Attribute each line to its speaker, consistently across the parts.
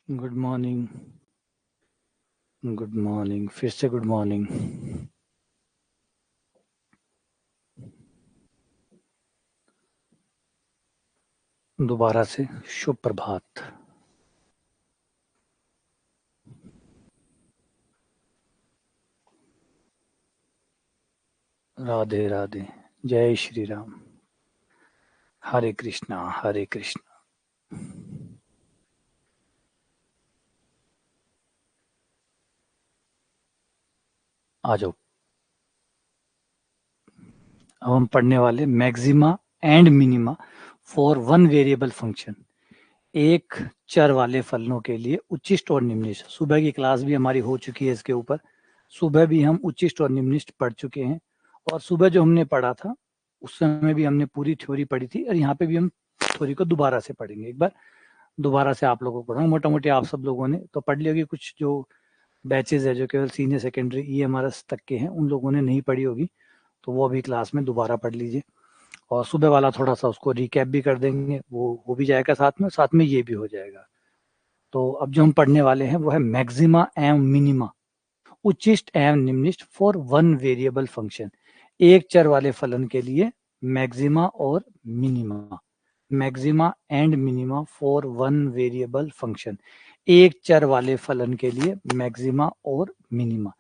Speaker 1: Good morning. Good morning, फिर से good morning. दोबारा से शुभ प्रभात। राधे राधे। जय श्री राम। हरे कृष्णा हरे कृष्णा। आ जाओ। अब हम पढ़ने वाले maxima and minima for one variable function. एक चर वाले फलनों के लिए उच्चिष्ट और निम्निष्ट। सुबह की क्लास भी हमारी हो चुकी है इसके ऊपर। सुबह भी हम उच्चिष्ट और निम्निष्ट पढ़ चुके हैं, और सुबह जो हमने पढ़ा था उस समय भी हमने पूरी थ्योरी पढ़ी थी, और यहाँ पे भी हम थ्योरी को दोबारा से पढ़ेंगे। एक बार दोबारा से आप लोगों को पढ़ाऊंगा। मोटा मोटी आप सब लोगों ने तो पढ़ ली होगी। कुछ जो बैचेज है जो केवल सीनियर सेकेंडरी EMRS तक के हैं, उन लोगों ने नहीं पढ़ी होगी, तो वो अभी क्लास में दोबारा पढ़ लीजिए। और सुबह वाला थोड़ा सा उसको रिकैप भी कर देंगे, वो हो भी जाएगा साथ में ये भी हो जाएगा। तो अब जो हम पढ़ने वाले हैं वो है मैक्सिमा एवं मिनिमा, उच्चिष्ट एवं निम्निष्ट फॉर वन वेरिएबल फंक्शन। एक चर वाले फलन के लिए मैक्सिमा और minima. Maxima and minima for one variable function. एक चर वाले फलन के लिए मैक्सिमा और मिनिमा।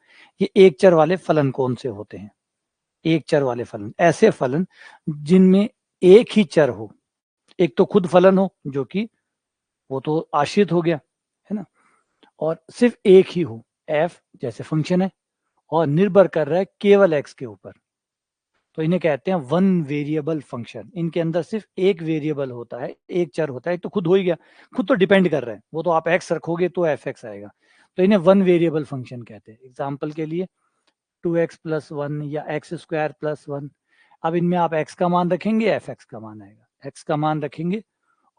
Speaker 1: ये एक चर वाले फलन कौन से होते हैं? एक चर वाले फलन ऐसे फलन जिनमें एक ही चर हो। एक तो खुद फलन हो, जो कि वो तो आश्रित हो गया, है ना, और सिर्फ एक ही हो, एफ जैसे फंक्शन है, और निर्भर कर रहा है केवल एक्स के ऊपर, तो इन्हें कहते हैं वन वेरिएबल फंक्शन। इनके अंदर सिर्फ एक वेरिएबल होता है, एक चर होता है। एक तो खुद हो ही गया, खुद तो डिपेंड कर रहा है, वो तो आप एक्स रखोगे तो एफ एक्स आएगा, तो इन्हें वन वेरिएबल फंक्शन कहते हैं। एग्जाम्पल के लिए 2x+1 या x² + 1। अब इनमें आप x का मान रखेंगे, एफ एक्स का मान आएगा। x का मान रखेंगे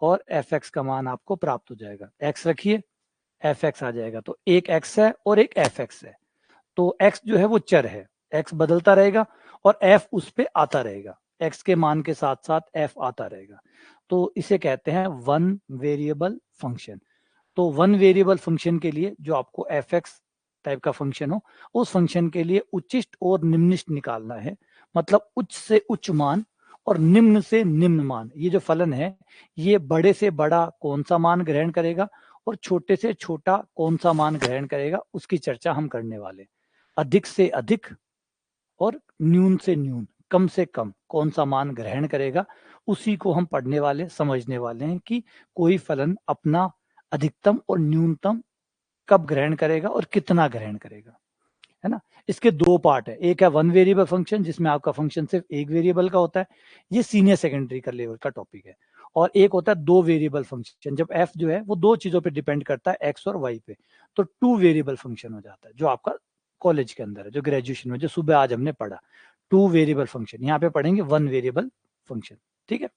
Speaker 1: और एफ एक्स का मान आपको प्राप्त हो जाएगा। x रखिए, एफ एक्स आ जाएगा। तो एक x है और एक एफ एक्स है। तो x जो है वो चर है, x बदलता रहेगा और f उस पे आता रहेगा। x के मान के साथ साथ f आता रहेगा, तो इसे कहते हैं वन वेरिएबल फंक्शन। तो वन वेरिएबल फंक्शन के लिए जो आपको एफ एक्स टाइप का फंक्शन हो, उस फंक्शन के लिए उच्चिष्ट और निम्निष्ट निकालना है। मतलब उच्च से उच्च मान और निम्न से निम्न मान। ये जो फलन है, ये बड़े से बड़ा कौन सा मान ग्रहण करेगा और छोटे से छोटा कौन सा मान ग्रहण करेगा, उसकी चर्चा हम करने वाले। अधिक से अधिक और न्यून से न्यून, कम से कम कौन सा मान ग्रहण करेगा, उसी को हम पढ़ने वाले, समझने वाले हैं कि कोई फलन अपना अधिकतम और न्यूनतम कब ग्रहण करेगा और कितना ग्रहण करेगा, है ना। इसके दो पार्ट है। एक है वन वेरिएबल फंक्शन, जिसमें आपका फंक्शन सिर्फ एक वेरिएबल का होता है, ये सीनियर सेकेंडरी का लेवल का टॉपिक है। और एक होता है दो वेरिएबल फंक्शन, जब एफ जो है वो दो चीजों पे डिपेंड करता है, एक्स और वाई पे, तो टू वेरिएबल फंक्शन हो जाता है, जो आपका कॉलेज के अंदर है, जो ग्रेजुएशन में, जो सुबह आज हमने पढ़ा। टू वेरिएबल फंक्शन, यहाँ पे पढ़ेंगे वन वेरिएबल फंक्शन। ठीक है,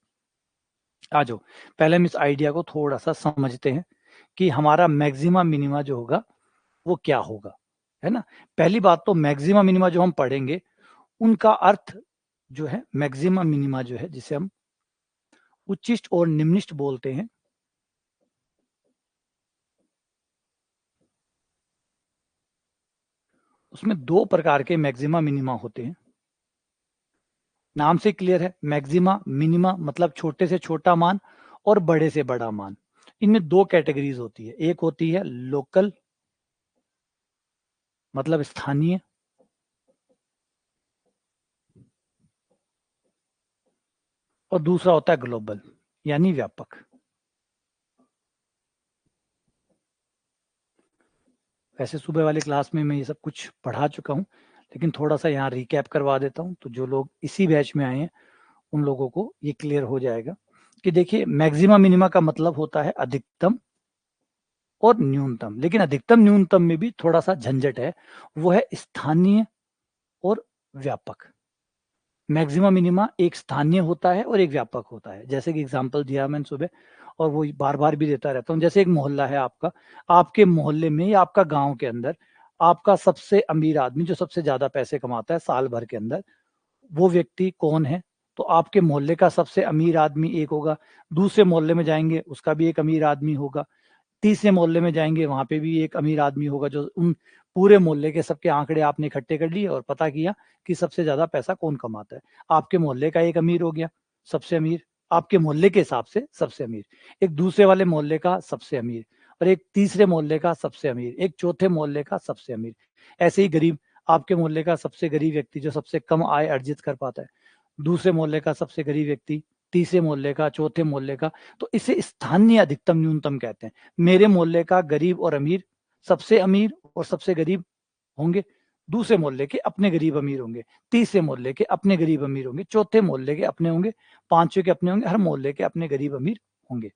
Speaker 1: आ जाओ। पहले हम इस आइडिया को थोड़ा सा समझते हैं कि हमारा मैक्सिमा मिनिमा जो होगा वो क्या होगा, है ना। पहली बात तो मैक्सिमा मिनिमा जो हम पढ़ेंगे, उनका अर्थ जो है, मैक्सिमा मिनिमा जो है, जिसे हम उच्चिष्ट और निम्निष्ट बोलते हैं, उसमें दो प्रकार के मैक्सिमा मिनिमा होते हैं। नाम से क्लियर है, मैक्सिमा मिनिमा मतलब छोटे से छोटा मान और बड़े से बड़ा मान। इनमें दो कैटेगरीज होती है। एक होती है लोकल, मतलब स्थानीय, और दूसरा होता है ग्लोबल, यानी व्यापक। वैसे सुबह वाली क्लास में मैं ये सब कुछ पढ़ा चुका हूँ, लेकिन थोड़ा सा यहाँ रिकैप करवा देता हूँ, तो जो लोग इसी बैच में आए हैं उन लोगों को ये क्लियर हो जाएगा कि देखिए, मैक्सिमा मिनिमा का मतलब होता है अधिकतम और न्यूनतम। लेकिन अधिकतम न्यूनतम में भी थोड़ा सा झंझट है, वो है स्थानीय और व्यापक। मैक्सिमा मिनिमा एक स्थानीय होता है और एक व्यापक होता है। जैसे कि एग्जांपल दिया मैंने सुबह, और वो बार बार भी देता रहता हूँ। जैसे एक मोहल्ला है आपका, आपके मोहल्ले में या आपका गांव के अंदर आपका सबसे अमीर आदमी, जो सबसे ज्यादा पैसे कमाता है साल भर के अंदर, वो व्यक्ति कौन है? तो आपके मोहल्ले का सबसे अमीर आदमी एक होगा। दूसरे मोहल्ले में जाएंगे, उसका भी एक अमीर आदमी होगा। तीसरे मोहल्ले में जाएंगे, वहां पे भी एक अमीर आदमी होगा जो उन पूरे मोहल्ले के सबके आंकड़े आपने इकट्ठे कर लिए और पता किया कि सबसे ज्यादा पैसा कौन कमाता है। आपके मोहल्ले का एक अमीर हो गया सबसे अमीर, आपके मोहल्ले के हिसाब से सबसे अमीर, एक दूसरे वाले मोहल्ले का सबसे अमीर, और एक तीसरे मोहल्ले का सबसे अमीर, एक चौथे मोहल्ले का सबसे अमीर। ऐसे ही गरीब, आपके मोहल्ले का सबसे गरीब व्यक्ति जो सबसे कम आय अर्जित कर पाता है, दूसरे मोहल्ले का सबसे गरीब व्यक्ति, तीसरे मोहल्ले का, चौथे मोहल्ले का। तो इसे स्थानीय अधिकतम न्यूनतम कहते हैं। मेरे मोहल्ले का गरीब और अमीर, सबसे अमीर और सबसे गरीब होंगे, दूसरे मोहल्ले के अपने गरीब अमीर होंगे, तीसरे मोहल्ले के अपने गरीब अमीर होंगे, चौथे मोहल्ले के अपने होंगे, पांचवें के अपने होंगे, हर मोहल्ले के अपने गरीब अमीर होंगे।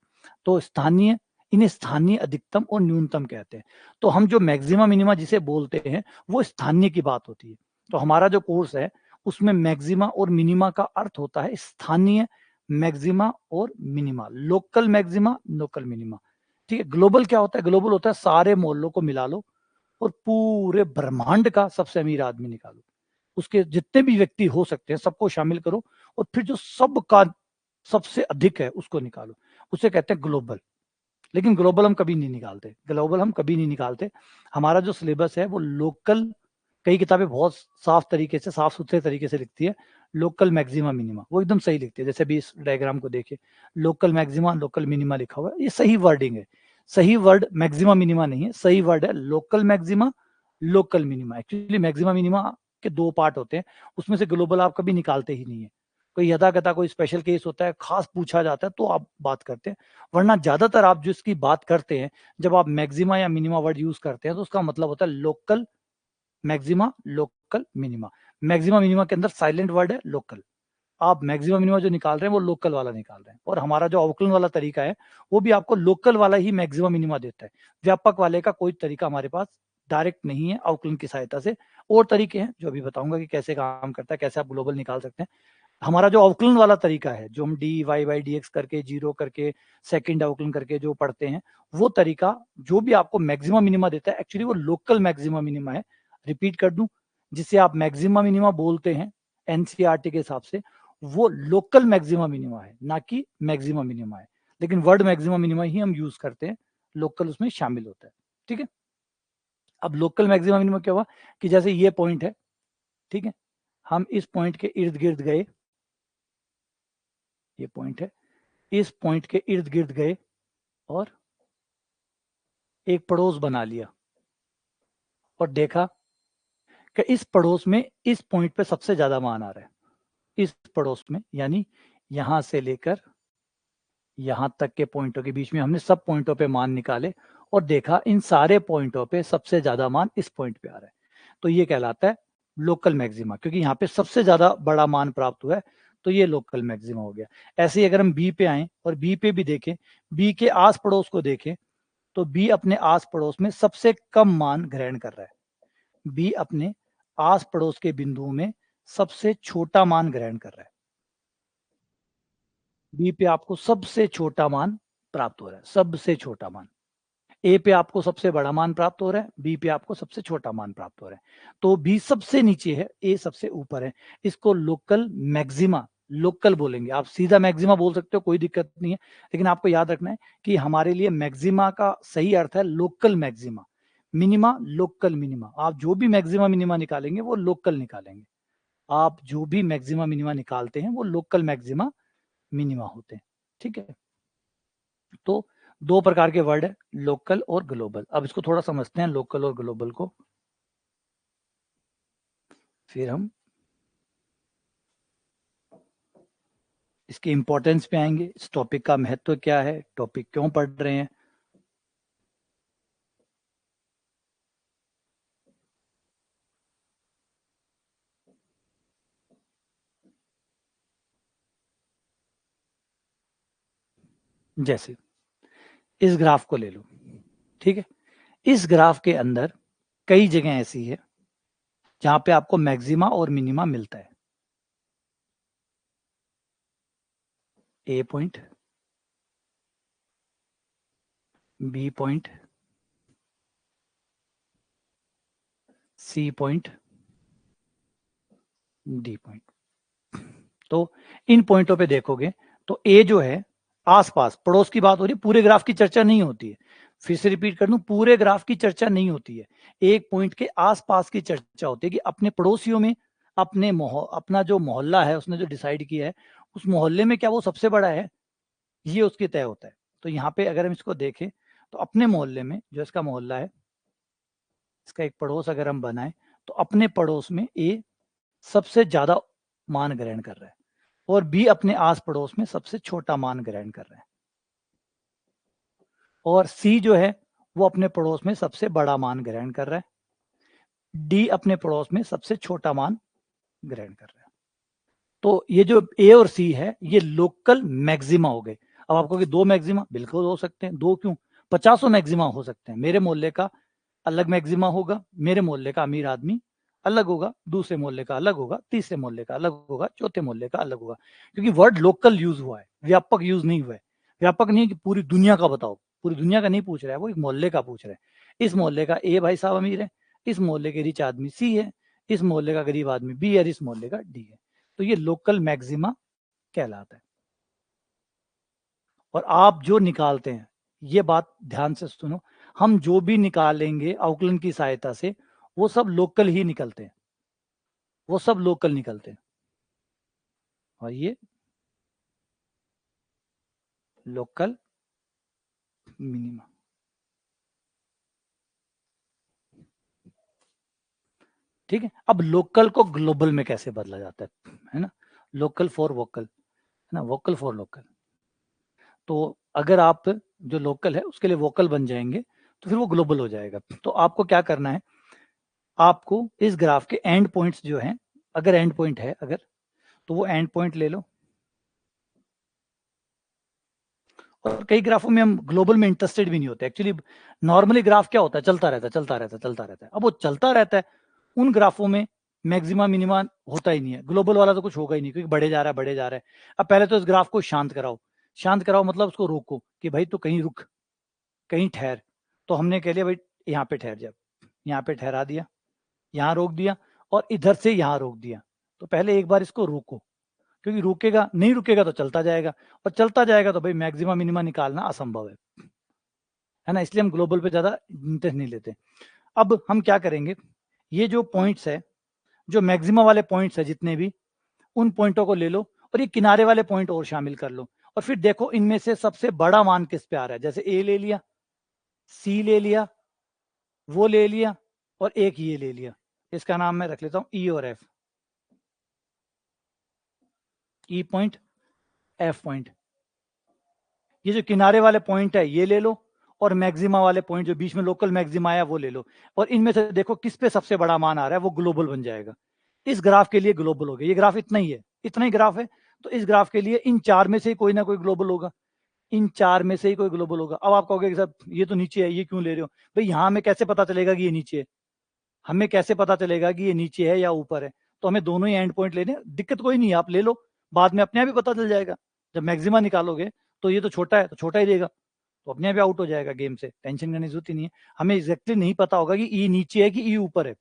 Speaker 1: तो स्थानीय, इन्हें स्थानीय अधिकतम और न्यूनतम कहते हैं। तो हम जो मैक्सिमा मिनिमा जिसे बोलते हैं वो स्थानीय की बात होती है। तो हमारा जो कोर्स है उसमें मैक्सिमा और मिनिमा का अर्थ होता है स्थानीय मैक्सिमा और minima, local maxima, local minima. ठीक है। ग्लोबल क्या होता है? ग्लोबल होता है सारे मोहल्लों को मिला लो और पूरे ब्रह्मांड का सबसे अमीर आदमी निकालो, उसके जितने भी व्यक्ति हो सकते हैं सबको शामिल करो और फिर जो सबका सबसे अधिक है उसको निकालो, उसे कहते हैं ग्लोबल। लेकिन ग्लोबल हम कभी नहीं निकालते, ग्लोबल हम कभी नहीं निकालते। हमारा जो सिलेबस है वो लोकल, कई किताबें बहुत साफ तरीके से, साफ सुथरे तरीके से लिखती है लोकल मैक्सिमा मिनिमा, वो एकदम सही लिखती है। जैसे भी इस डायग्राम को देखिए, लोकल मैक्सिमा लोकल मिनिमा लिखा हुआ है, ये सही वर्डिंग है। सही वर्ड मैक्सिमा मिनिमा नहीं है, सही वर्ड है local maxima local minima. Actually maxima minima के दो पार्ट होते हैं, उसमें से ग्लोबल आप कभी निकालते ही नहीं है। कोई यदा कदा कोई स्पेशल केस होता है, खास पूछा जाता है तो आप बात करते हैं, वरना ज्यादातर आप जिसकी बात करते हैं, जब आप मैक्सिमा या मिनिमा वर्ड यूज करते हैं तो उसका मतलब होता है local maxima local minima. Maxima minima के अंदर साइलेंट वर्ड है लोकल। आप मैक्सिमा मिनिमा जो निकाल रहे हैं वो लोकल वाला निकाल रहे हैं, और हमारा जो अवकलन वाला तरीका है वो भी आपको लोकल वाला ही मैक्सिमा मिनिमा देता है। व्यापक वाले का कोई तरीका हमारे पास डायरेक्ट नहीं है अवकलन की सहायता से। और तरीके हैं जो अभी बताऊंगा कि कैसे काम करता है, कैसे आप ग्लोबल निकाल सकते हैं। हमारा जो अवकलन वाला तरीका है, जो हम d y by d x करके, जीरो करके, सेकंड अवकलन करके जो पढ़ते हैं, वो तरीका जो भी आपको मैक्सिमा मिनिमा देता है एक्चुअली वो लोकल मैक्सिमा मिनिमा है। रिपीट कर दूं, जिसे आप मैक्सिमा मिनिमा बोलते हैं एनसीईआरटी के हिसाब से, वो लोकल मैक्सिमा मिनिमा है, ना कि मैक्सिमा मिनिमा है। लेकिन वर्ड मैक्सिमा मिनिमा ही हम यूज करते हैं, लोकल उसमें शामिल होता है। ठीक है। अब लोकल मैक्सिमा मिनिमा क्या हुआ कि जैसे ये पॉइंट है, ठीक है, हम इस पॉइंट के इर्द गिर्द गए, ये पॉइंट है, इस पॉइंट के इर्द गिर्द गए और एक पड़ोस बना लिया और देखा कि इस पड़ोस में इस पॉइंट पे सबसे ज्यादा मान आ रहा है, इस पड़ोस में, यानी यहां से लेकर यहां तक के पॉइंटों के बीच में हमने सब पॉइंटों पे मान निकाले और देखा इन सारे पॉइंटों पे सबसे ज्यादा मान इस पॉइंट पे आ रहा है। तो ये कहलाता है लोकल मैक्सिमा, क्योंकि यहाँ पे सबसे ज्यादा बड़ा मान प्राप्त हुआ है, तो ये लोकल मैक्सिमा हो गया। ऐसे ही अगर हम बी पे आए और बी पे भी देखें, बी के आस पड़ोस को देखें, तो बी अपने आस पड़ोस में सबसे कम मान ग्रहण कर रहा है। बी अपने आस पड़ोस के बिंदुओं में सबसे छोटा मान ग्रहण कर रहा है। बी पे आपको सबसे छोटा मान प्राप्त हो रहा है, सबसे छोटा मान। ए पे आपको सबसे बड़ा मान प्राप्त हो रहा है, बी पे आपको सबसे छोटा मान प्राप्त हो रहा है। तो बी सबसे नीचे है, ए सबसे ऊपर है। इसको लोकल मैक्सिमा, लोकल बोलेंगे। आप सीधा मैक्सिमा बोल सकते हो, कोई दिक्कत नहीं है, लेकिन आपको याद रखना है कि हमारे लिए मैक्सिमा का सही अर्थ है local maxima, minima local minima. आप जो भी मैक्सिमा मिनिमा निकालेंगे वो लोकल निकालेंगे, आप जो भी मैक्सिमा मिनिमा निकालते हैं वो लोकल मैक्सिमा मिनिमा होते हैं। ठीक है। तो दो प्रकार के वर्ड है, लोकल और ग्लोबल। अब इसको थोड़ा समझते हैं लोकल और ग्लोबल को, फिर हम इसके इंपॉर्टेंस पे आएंगे, इस टॉपिक का महत्व क्या है, टॉपिक क्यों पढ़ रहे हैं। जैसे इस ग्राफ को ले लो, ठीक है। इस ग्राफ के अंदर कई जगह ऐसी है जहां पे आपको मैक्सिमा और मिनिमा मिलता है। A point, B point, C point, D point. तो इन पॉइंटों पे देखोगे तो ए जो है आसपास पड़ोस की बात हो रही है, पूरे ग्राफ की चर्चा नहीं होती है। फिर से रिपीट कर दूं, पूरे ग्राफ की चर्चा नहीं होती है, एक पॉइंट के आसपास की चर्चा होती है कि अपने पड़ोसियों में, अपना जो मोहल्ला है उसने जो डिसाइड किया है उस मोहल्ले में क्या वो सबसे बड़ा है, ये उसके तय होता है। तो यहाँ पे अगर हम इसको देखें तो अपने मोहल्ले में जो इसका मोहल्ला है, इसका एक पड़ोस अगर हम बनाए तो अपने पड़ोस में ए सबसे ज्यादा मान ग्रहण कर रहा है और बी अपने आस पड़ोस में सबसे छोटा मान ग्रहण कर रहा है, और सी जो है वो अपने पड़ोस में सबसे बड़ा मान ग्रहण कर रहा है, डी अपने पड़ोस में सबसे छोटा मान ग्रहण कर रहा है। तो ये जो ए और सी है ये लोकल मैक्सिमा हो गए। अब आपको कि दो मैक्सिमा, बिल्कुल हो सकते हैं, दो क्यों, 50 मैक्सिमा हो सकते हैं। मेरे मोहल्ले का अलग मैक्सिमा होगा, मेरे मोहल्ले का अमीर आदमी अलग होगा, दूसरे मोहल्ले का अलग होगा, तीसरे मोहल्ले का अलग होगा, चौथे मोहल्ले का अलग होगा, क्योंकि वर्ड लोकल यूज हुआ है, व्यापक यूज नहीं हुआ है। व्यापक नहीं है कि पूरी दुनिया का बताओ, पूरी दुनिया का नहीं पूछ रहा है, वो एक मोहल्ले का पूछ रहा है। इस मोहल्ले का ए भाई साहब अमीर है, इस मोहल्ले के रिच आदमी सी है, इस मोहल्ले का गरीब आदमी बी है, इस मोहल्ले का डी है। तो ये लोकल मैक्सिमा कहलाता है। और आप जो निकालते हैं, ये बात ध्यान से सुनो, हम जो भी निकालेंगे आउकलन की सहायता से वो सब लोकल ही निकलते हैं, वो सब लोकल निकलते हैं। और ये लोकल मिनिमा। ठीक है, अब लोकल को ग्लोबल में कैसे बदला जाता है ना, लोकल फॉर वोकल, है ना, वोकल फॉर लोकल। तो अगर आप जो लोकल है उसके लिए वोकल बन जाएंगे तो फिर वो ग्लोबल हो जाएगा। तो आपको क्या करना है, आपको इस ग्राफ के एंड पॉइंट्स जो हैं, अगर एंड पॉइंट है अगर, तो वो एंड पॉइंट ले लो। और कई ग्राफों में हम ग्लोबल में इंटरेस्टेड भी नहीं होते एक्चुअली। नॉर्मली ग्राफ क्या होता है, चलता रहता है चलता रहता है चलता रहता है। अब वो चलता रहता है, उन ग्राफों में मैक्सिमा मिनिमा होता ही नहीं है, ग्लोबल वाला तो कुछ होगा ही नहीं, क्योंकि बढ़े जा रहा है बढ़े जा रहा है। अब पहले तो इस ग्राफ को शांत कराओ, शांत कराओ मतलब उसको रोको कि भाई तो कहीं रुक, कहीं ठहर। तो हमने कह लिया भाई यहाँ पे ठहर जा, यहाँ पे ठहरा दिया, यहाँ रोक दिया, और इधर से यहाँ रोक दिया। तो पहले एक बार इसको रोको, क्योंकि रुकेगा नहीं, रुकेगा तो चलता जाएगा, और चलता जाएगा तो भाई मैक्सिमा मिनिमा निकालना असंभव है ना। इसलिए हम ग्लोबल पे ज्यादा इंटरेस्ट नहीं लेते। अब हम क्या करेंगे, ये जो पॉइंट्स है, जो मैक्सिमा वाले पॉइंट्स है जितने भी, उन पॉइंटों को ले लो और ये किनारे वाले पॉइंट और शामिल कर लो, और फिर देखो इनमें से सबसे बड़ा मान किस पे आ रहा है। जैसे ए ले लिया, सी ले लिया, वो ले लिया, और एक ये ले लिया, इसका नाम मैं रख लेता हूं ई और एफ, ई पॉइंट एफ पॉइंट। ये जो किनारे वाले पॉइंट है ये ले लो, और मैक्सिमा वाले पॉइंट जो बीच में लोकल मैक्सिमा आया वो ले लो, और इनमें से देखो किस पे सबसे बड़ा मान आ रहा है, वो ग्लोबल बन जाएगा। इस ग्राफ के लिए ग्लोबल हो गया, ये ग्राफ इतना ही है, इतना ही ग्राफ है, तो इस ग्राफ के लिए इन चार में से कोई ना कोई ग्लोबल होगा, इन चार में से ही कोई ग्लोबल होगा। अब आप कहोगे कि सर ये तो नीचे है, ये क्यों ले रहे हो भाई, यहाँ हमें कैसे पता चलेगा कि ये नीचे है, हमें कैसे पता चलेगा कि ये नीचे है या ऊपर है। तो हमें दोनों ही एंड पॉइंट लेने, दिक्कत कोई नहीं है, आप ले लो, बाद में अपने आप ही पता चल जाएगा। जब मैक्सिमा निकालोगे तो ये तो छोटा है तो छोटा ही देगा, तो अपने आप आउट हो जाएगा गेम से, टेंशन करने की जरूरत ही नहीं है। हमें एग्जैक्टली नहीं पता होगा कि ई नीचे है कि ई ऊपर है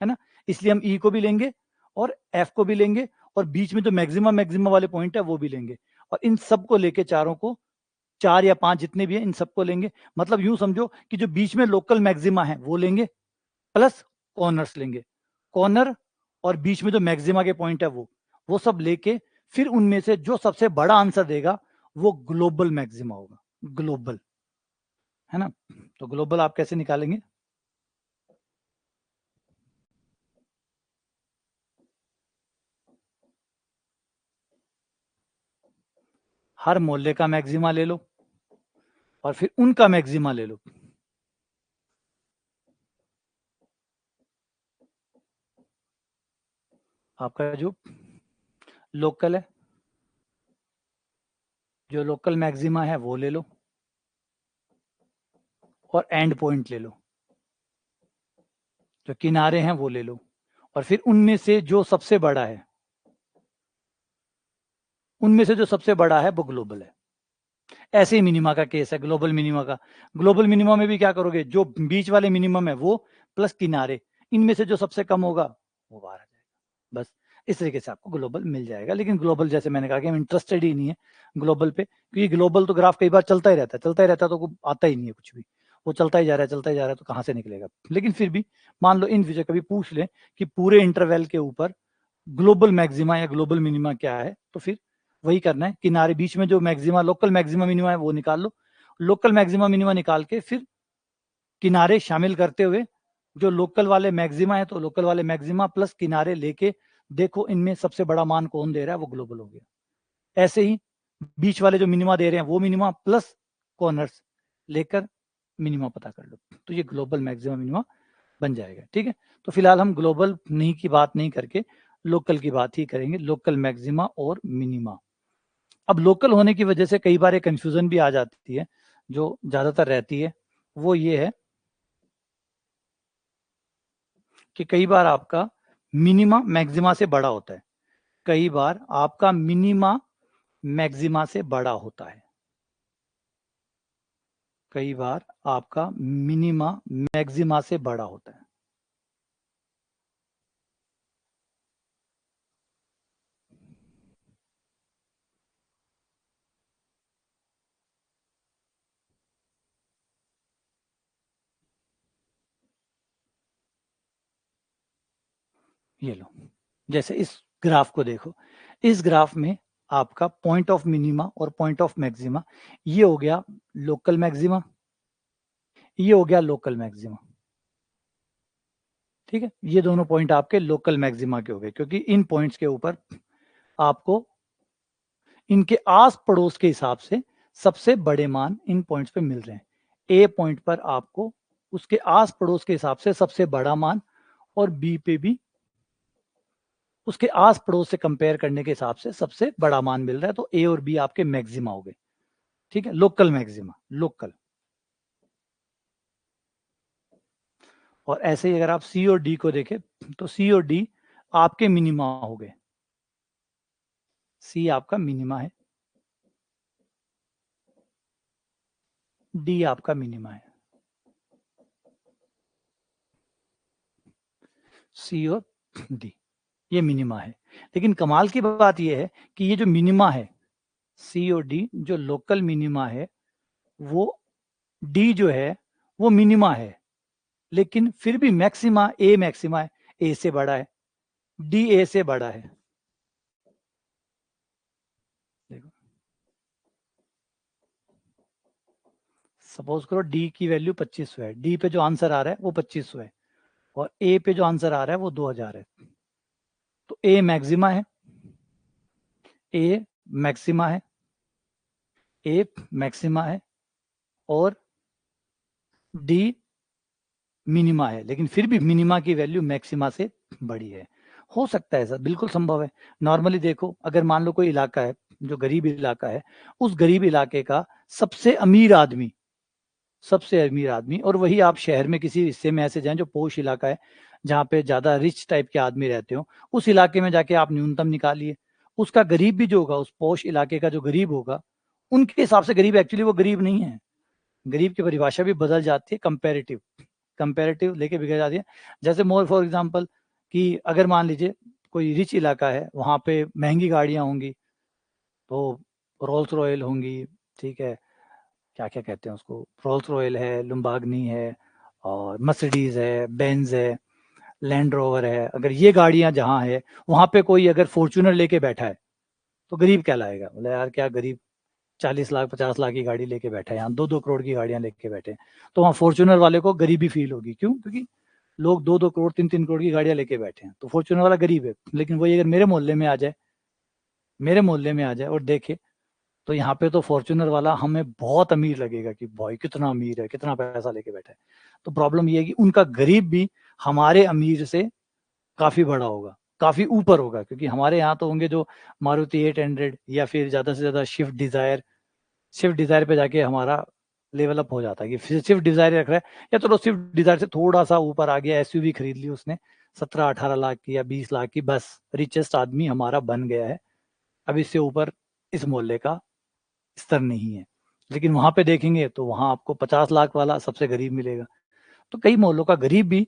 Speaker 1: ना, इसलिए हम ई को भी लेंगे और एफ को भी लेंगे, और बीच में जो मैक्सिमम मैक्सिमम वाले पॉइंट है वो भी लेंगे, और इन सबको लेके चारों को, चार या पांच जितने भी हैं इन सबको लेंगे। मतलब यूं समझो कि जो बीच में लोकल मैक्सिमा है वो लेंगे, प्लस कॉर्नर्स लेंगे, कॉर्नर और बीच में जो मैक्सिमा के पॉइंट है वो सब लेके, फिर उनमें से जो सबसे बड़ा आंसर देगा वो ग्लोबल मैक्सिमा होगा, ग्लोबल, है ना। तो ग्लोबल आप कैसे निकालेंगे, हर मोहल्ले का मैक्सिमा ले लो और फिर उनका मैक्सिमा ले लो। आपका जो लोकल है, जो लोकल मैक्सिमा है वो ले लो, और एंड पॉइंट ले लो, जो किनारे हैं वो ले लो, और फिर उनमें से जो सबसे बड़ा है, उनमें से जो सबसे बड़ा है वो ग्लोबल है। ऐसे ही मिनिमा का केस है, ग्लोबल मिनिमा का। ग्लोबल मिनिमा में भी क्या करोगे, जो बीच वाले मिनिमम है वो प्लस किनारे, इनमें से जो सबसे कम होगा वो बाहर आ जाएगा। बस इस तरीके से आपको ग्लोबल मिल जाएगा। लेकिन ग्लोबल जैसे मैंने कहा कि हम इंटरेस्टेड ही नहीं है ग्लोबल पे, क्योंकि ग्लोबल तो ग्राफ कई बार चलता ही रहता है, चलता ही रहता है, तो आता ही नहीं है कुछ भी। वो चलता ही जा रहा है, चलता ही जा रहा है, तो कहाँ से निकलेगा। लेकिन फिर भी मान लो इन फ्यूचर कभी पूछ ले कि पूरे इंटरवल के ऊपर ग्लोबल मैक्सिमा या ग्लोबल मिनिमा क्या है, तो फिर वही करना है, किनारे बीच में जो मैक्सिमा, लोकल मैक्सिमा मिनिमा है वो निकाल लो, लोकल मैक्सिमा मिनिमा निकाल के फिर किनारे शामिल करते हुए जो लोकल वाले मैक्सिमा है तो लोकल वाले मैक्सिमा प्लस किनारे लेके देखो इनमें सबसे बड़ा मान कौन दे रहा है, वो ग्लोबल हो गया। ऐसे ही बीच वाले जो मिनिमा दे रहे हैं वो मिनिमा प्लस कॉर्नर्स लेकर मिनिमा पता कर लो, तो ये ग्लोबल मैक्सिमा मिनिमा बन जाएगा। ठीक है, तो फिलहाल हम ग्लोबल नहीं की बात नहीं करके लोकल की बात ही करेंगे, लोकल मैक्सिमा और मिनिमा। अब लोकल होने की वजह से कई बार एक कंफ्यूजन भी आ जाती है जो ज्यादातर रहती है, वो ये है कि कई बार आपका मिनिमा मैक्सिमा से बड़ा होता है, कई बार आपका मिनिमा मैक्सिमा से बड़ा होता है, कई बार आपका मिनिमा मैक्सिमा से बड़ा होता है। ये लो, जैसे इस ग्राफ को देखो, इस ग्राफ में आपका पॉइंट ऑफ मिनिमा और पॉइंट ऑफ मैक्सिमा, ये हो गया लोकल मैक्सिमा, ये हो गया लोकल मैक्सिमा। ठीक है, ये दोनों पॉइंट आपके लोकल मैक्सिमा के हो गए, क्योंकि इन पॉइंट्स के ऊपर आपको इनके आस पड़ोस के हिसाब से सबसे बड़े मान इन पॉइंट्स पे मिल रहे हैं। ए पॉइंट पर आपको उसके आस पड़ोस के हिसाब से सबसे बड़ा मान, और बी पे भी उसके आस पड़ोस से कंपेयर करने के हिसाब से सबसे बड़ा मान मिल रहा है, तो ए और बी आपके मैक्सिमा हो गए। ठीक है, लोकल मैक्सिमा, लोकल। और ऐसे ही अगर आप सी और डी को देखें तो सी और डी आपके मिनिमा हो गए, सी आपका मिनिमा है, डी आपका मिनिमा है, सी और डी ये मिनिमा है। लेकिन कमाल की बात यह है कि ये जो मिनिमा है सी और डी, जो लोकल मिनिमा है, वो डी जो है वो मिनिमा है, लेकिन फिर भी मैक्सिमा है, ए से बड़ा है, डी ए से बड़ा है। देखो, सपोज करो डी की वैल्यू 2500 है, डी पे जो आंसर आ रहा है वो 2500 है, और ए पे जो आंसर आ रहा है वो 2000 है, तो ए मैक्सिमा है, ए मैक्सिमा है, ए मैक्सिमा है, और डी मिनिमा है, लेकिन फिर भी मिनिमा की वैल्यू मैक्सिमा से बड़ी है। हो सकता है ऐसा, बिल्कुल संभव है। नॉर्मली देखो, अगर मान लो कोई इलाका है जो गरीब इलाका है, उस गरीब इलाके का सबसे अमीर आदमी, सबसे अमीर आदमी, और वही आप शहर में किसी हिस्से में ऐसे जाएं जो पोश इलाका है, जहाँ पे ज्यादा रिच टाइप के आदमी रहते हो, उस इलाके में जाके आप न्यूनतम निकालिए, उसका गरीब भी जो होगा, उस पोश इलाके का जो गरीब होगा, उनके हिसाब से गरीब एक्चुअली वो गरीब नहीं है। गरीब की परिभाषा भी बदल जाती है, कंपेरेटिव, कंपेरेटिव लेके बिगड़ जाती है। जैसे मोर फॉर एग्जांपल कि अगर मान लीजिए कोई रिच इलाका है, वहाँ पे महंगी गाड़ियाँ होंगी, तो रोल्स रॉयल होंगी, ठीक है, क्या क्या कहते हैं उसको, रोल्स रॉयल है, लुम्बागनी है, और मर्सिडीज है, बेंज है, लैंड रोवर है, अगर ये गाड़ियाँ जहाँ है, वहाँ पे कोई अगर फॉर्च्यूनर लेके बैठा है तो गरीब कहलाएगा। बोले यार क्या गरीब, 40 लाख 50 लाख की गाड़ी लेके बैठा है, यहाँ 2-2 करोड़ की गाड़ियां लेके बैठे हैं, तो वहाँ फॉर्च्यूनर वाले को गरीबी फील होगी। क्यों? क्योंकि लोग 2-2 करोड़ 3-3 करोड़ की गाड़ियां लेके बैठे हैं, तो फॉर्च्यूनर वाला गरीब है। लेकिन वही अगर मेरे मोहल्ले में आ जाए, मेरे मोहल्ले में आ जाए और देखे, तो यहाँ पे तो फॉर्च्यूनर वाला हमें बहुत अमीर लगेगा कि भाई कितना अमीर है, कितना पैसा लेके बैठा है। तो प्रॉब्लम ये है कि उनका गरीब भी हमारे अमीर से काफी बड़ा होगा, काफी ऊपर होगा, क्योंकि हमारे यहाँ तो होंगे जो मारुति 800 या फिर ज्यादा से ज्यादा स्विफ्ट डिजायर, स्विफ्ट डिजायर पे जाके हमारा लेवल अप हो जाता है कि स्विफ्ट डिजायर रख रहा है, या तो स्विफ्ट डिजायर से थोड़ा सा ऊपर आ गया, एसयूवी खरीद ली उसने 17-18 लाख की या 20 लाख की, बस रिचेस्ट आदमी हमारा बन गया है। अब इससे ऊपर इस मोहल्ले का स्तर नहीं है। लेकिन वहां पे देखेंगे तो वहां आपको 50 लाख वाला सबसे गरीब मिलेगा। तो कई मोहल्लों का गरीब भी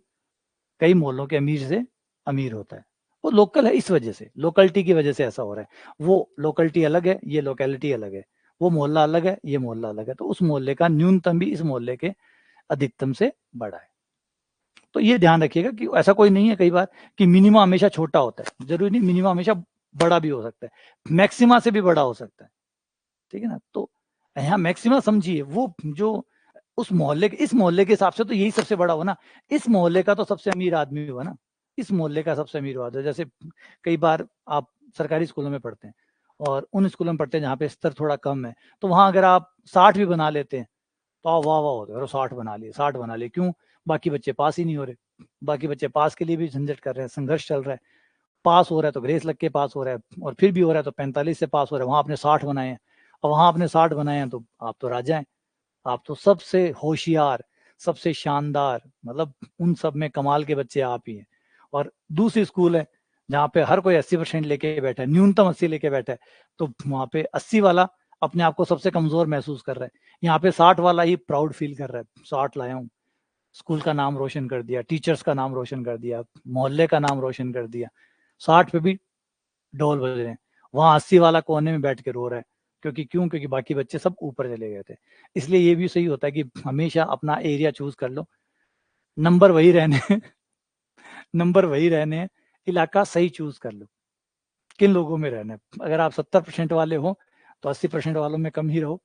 Speaker 1: कई मोहल्लों के अमीर से अमीर होता है। वो लोकल है, इस वजह से, लोकलिटी की वजह से ऐसा हो रहा है। वो लोकलिटी अलग है, ये लोकेलिटी अलग है, वो मोहल्ला अलग है, ये मोहल्ला अलग है, तो उस मोहल्ले का न्यूनतम भी इस मोहल्ले के अधिकतम से बड़ा है। तो ये ध्यान रखिएगा कि ऐसा कोई नहीं है कई बार कि मिनिमा हमेशा छोटा होता है, जरूरी नहीं, मिनिमा हमेशा बड़ा भी हो सकता है, मैक्सिमा से भी बड़ा हो सकता है, ठीक है ना। तो यहाँ मैक्सिमा समझिए वो जो उस मोहल्ले के, इस मोहल्ले के हिसाब से तो यही सबसे बड़ा हो ना, इस मोहल्ले का तो सबसे अमीर आदमी हुआ ना, इस मोहल्ले का सबसे अमीर हुआ। जैसे कई बार आप सरकारी स्कूलों में पढ़ते हैं और उन स्कूलों में पढ़ते हैं जहाँ पे स्तर थोड़ा कम है, तो वहां अगर आप 60 भी बना लेते हैं तो आप वाह वाह होते हैं, 60 बना लिए, 60 बना लिए, क्यों? बाकी बच्चे पास ही नहीं हो रहे, बाकी बच्चे पास के लिए भी झंझट कर रहे हैं, संघर्ष चल रहा है, पास हो रहा है तो ग्रेस लग के पास हो रहा है, और फिर भी हो रहा है तो 45 से पास हो रहा है, वहां आपने 60 बनाए हैं, और वहां आपने 60 बनाए हैं तो आप तो राजा हैं, आप तो सबसे होशियार, सबसे शानदार, मतलब उन सब में कमाल के बच्चे आप ही हैं। और दूसरी स्कूल है जहाँ पे हर कोई 80% लेके बैठा है, न्यूनतम 80 लेके बैठा है, तो वहाँ पे 80 वाला अपने आप को सबसे कमजोर महसूस कर रहा है, यहाँ पे 60 वाला ही प्राउड फील कर रहा है, 60 लाया हूँ, स्कूल का नाम रोशन कर दिया, टीचर्स का नाम रोशन कर दिया, मोहल्ले का नाम रोशन कर दिया, 60 पे भी ढोल बज रहे हैं, वहां 80 वाला कोने में बैठ के रो रहा है, क्योंकि बाकी बच्चे सब ऊपर चले गए थे। इसलिए ये भी सही होता है कि हमेशा अपना एरिया चूज कर लो, नंबर वही रहने नंबर वही रहने हैं, इलाका सही चूज कर लो, किन लोगों में रहना है। अगर आप 70% वाले हो तो 80% वालों में कम ही रहो,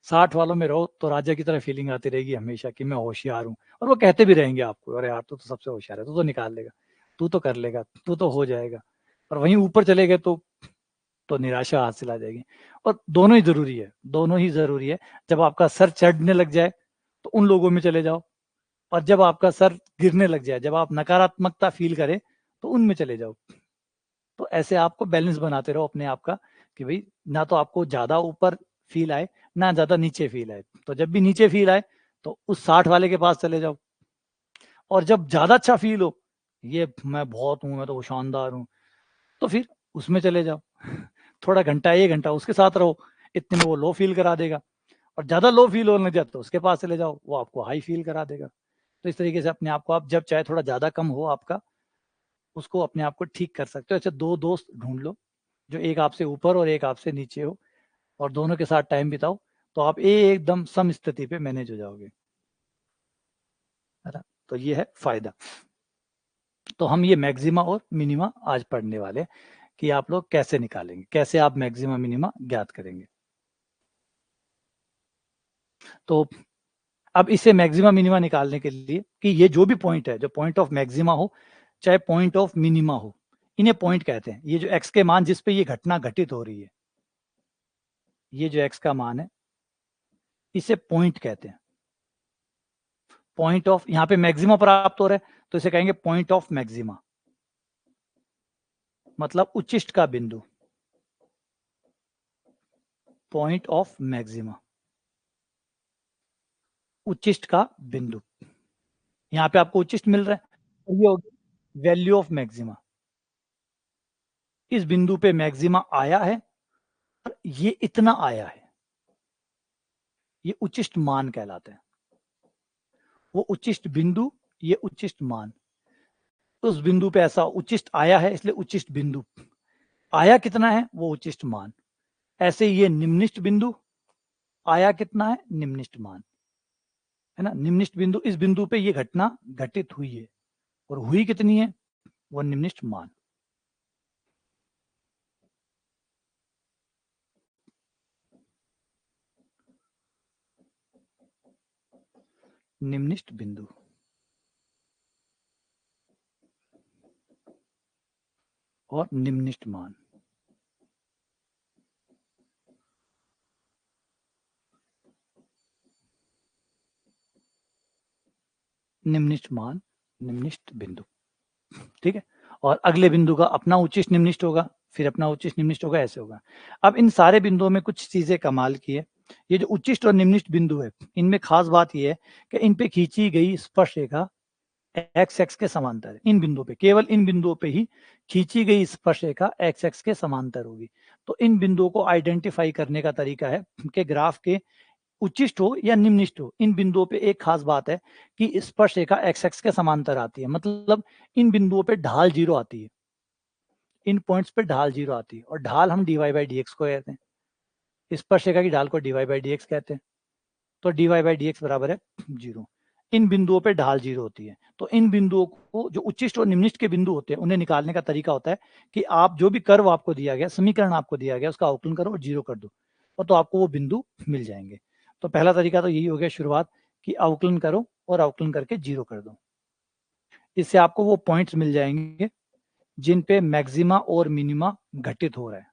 Speaker 1: 60 वालों में रहो तो राजा की तरह फीलिंग आती रहेगी हमेशा कि मैं होशियार हूँ, और वो कहते भी रहेंगे आपको, अरे यार तू तो सबसे होशियार है, तू तो निकाल लेगा, तू तो कर लेगा, तू तो हो जाएगा। और वहीं ऊपर चले गए तो निराशा हासिल आ जाएगी। और दोनों ही जरूरी है, दोनों ही जरूरी है। जब आपका सर चढ़ने लग जाए तो उन लोगों में चले जाओ, और जब आपका सर गिरने लग जाए, जब आप नकारात्मकता फील करें तो उनमें चले जाओ। तो ऐसे आपको बैलेंस बनाते रहो अपने आप का कि भाई ना तो आपको ज्यादा ऊपर फील आए ना ज्यादा नीचे फील आए। तो जब भी नीचे फील आए तो उस 60 वाले के पास चले जाओ, और जब ज्यादा अच्छा फील हो, ये मैं बहुत हूं, मैं तो शानदार हूं, तो फिर उसमें चले जाओ, थोड़ा घंटा 1 घंटा उसके साथ रहो, इतने में वो लो फील करा देगा, और ज्यादा लो फील होने लग जाए तो उसके पास चले जाओ, वो आपको हाई फील करा देगा। तो इस तरीके से अपने आप को आप जब चाहे थोड़ा ज्यादा कम हो आपका, उसको अपने आप को ठीक कर सकते हो। ऐसे 2 दोस्त ढूंढ लो जो एक आपसे ऊपर और एक आपसे नीचे हो, और दोनों के साथ टाइम बिताओ, तो आप एकदम सम स्थिति पे मैनेज हो जाओगे, है ना। तो ये है फायदा। तो हम ये मैक्सिमा और मिनिमा आज पढ़ने वाले कि आप लोग कैसे निकालेंगे, कैसे आप मैक्सिमा मिनिमा ज्ञात करेंगे। तो अब इसे मैक्सिमा मिनिमा निकालने के लिए कि ये जो भी पॉइंट है, जो पॉइंट ऑफ मैक्सिमा हो चाहे पॉइंट ऑफ मिनिमा हो, इन्हें पॉइंट कहते हैं। ये जो एक्स के मान जिस पे ये घटना घटित हो रही है, ये जो एक्स का मान है इसे पॉइंट कहते हैं। पॉइंट ऑफ, यहाँ पे मैक्सिमा प्राप्त हो रहा है तो इसे कहेंगे पॉइंट ऑफ मैक्सिमा, मतलब उच्चिष्ट का बिंदु, पॉइंट ऑफ मैक्सिमा, उच्चिष्ट का बिंदु। यहाँ पे आपको उच्चिष्ट मिल रहा है, ये होगी वैल्यू ऑफ मैक्सिमा। इस बिंदु पे मैक्सिमा आया है और ये इतना आया है, ये उच्चिष्ट मान कहलाते हैं। वो उच्चिष्ट बिंदु, ये उच्चिष्ट मान, उस बिंदु पे ऐसा उच्चिष्ट आया है इसलिए उच्चिष्ट बिंदु, आया कितना है वो उच्चिष्ट मान। ऐसे ये निम्निष्ट बिंदु, आया कितना है निम्निष्ट मान, है ना। निम्निष्ट बिंदु, इस बिंदु पे ये घटना घटित हुई है और हुई कितनी है वो निम्निष्ट मान। निम्निष्ट बिंदु और निम्निष्ट मान। निम्निष्ट मान, निम्निष्ट बिंदु, ठीक है। और अगले बिंदु का अपना उच्चिष्ट निम्निष्ट होगा, फिर अपना उच्चिष्ट निम्निष्ट होगा, ऐसे होगा। अब इन सारे बिंदुओं में कुछ चीजें कमाल की है। ये जो उच्चिष्ट और निम्निष्ट बिंदु है, इनमें खास बात यह है कि इन पे खींची गई स्पर्शरेखा एक्स एक्स के समांतर है। इन बिंदुओं पे, केवल इन बिंदुओं पे ही खींची गई स्पर्शरेखा एक्स एक्स के समांतर होगी। तो इन बिंदुओं को आइडेंटिफाई करने का तरीका है कि ग्राफ के उच्चिष्ट हो या निम्निष्ट हो, इन बिंदुओं पे एक खास बात है कि स्पर्शरेखा एक्स एक्स के समांतर आती है, मतलब इन बिंदुओं पे ढाल 0 आती है, इन पॉइंट्स पे ढाल 0 आती है, और ढाल हम dy बाई डी को कहते हैं, स्पर्शरेखा की ढाल को dy बाई डी कहते हैं। तो dy बाई डी बराबर है 0। इन बिंदुओं पे ढाल 0 होती है। तो इन बिंदुओं को, जो उच्चिष्ट और निम्निष्ट के बिंदु होते हैं, उन्हें निकालने का तरीका होता है कि आप जो भी कर्व आपको दिया गया, समीकरण आपको दिया गया, उसका अवकलन करो और 0 कर दो, और तो आपको वो बिंदु मिल जाएंगे। तो पहला तरीका तो यही हो गया शुरुआत, कि अवकलन करो और अवकलन करके 0 कर दो। इससे आपको वो पॉइंट्स मिल जाएंगे जिन पे मैक्सिमा और मिनिमा घटित हो रहा है।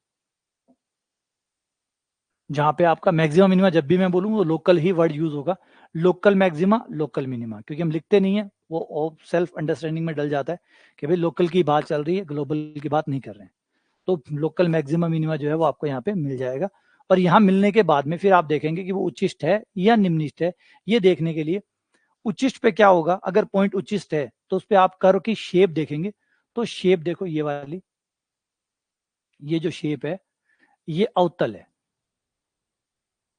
Speaker 1: जहां पे आपका मैक्सिमम मिनिमा, जब भी मैं बोलूँ वो लोकल ही वर्ड यूज होगा, लोकल मैक्सिमा लोकल मिनिमा, क्योंकि हम लिखते नहीं है, वो सेल्फ अंडरस्टैंडिंग में डल जाता है कि भाई लोकल की बात चल रही है, ग्लोबल की बात नहीं कर रहे हैं। तो लोकल मैक्सिमा मिनिमा जो है वो आपको यहाँ पे मिल जाएगा। और यहाँ मिलने के बाद में फिर आप देखेंगे कि वो उच्चिष्ट है या निम्निष्ट है। ये देखने के लिए उच्चिष्ट पे क्या होगा, अगर पॉइंट उच्चिष्ट है तो उस पर आप कर्व की शेप देखेंगे। तो शेप देखो ये वाली, ये जो शेप है ये अवतल है।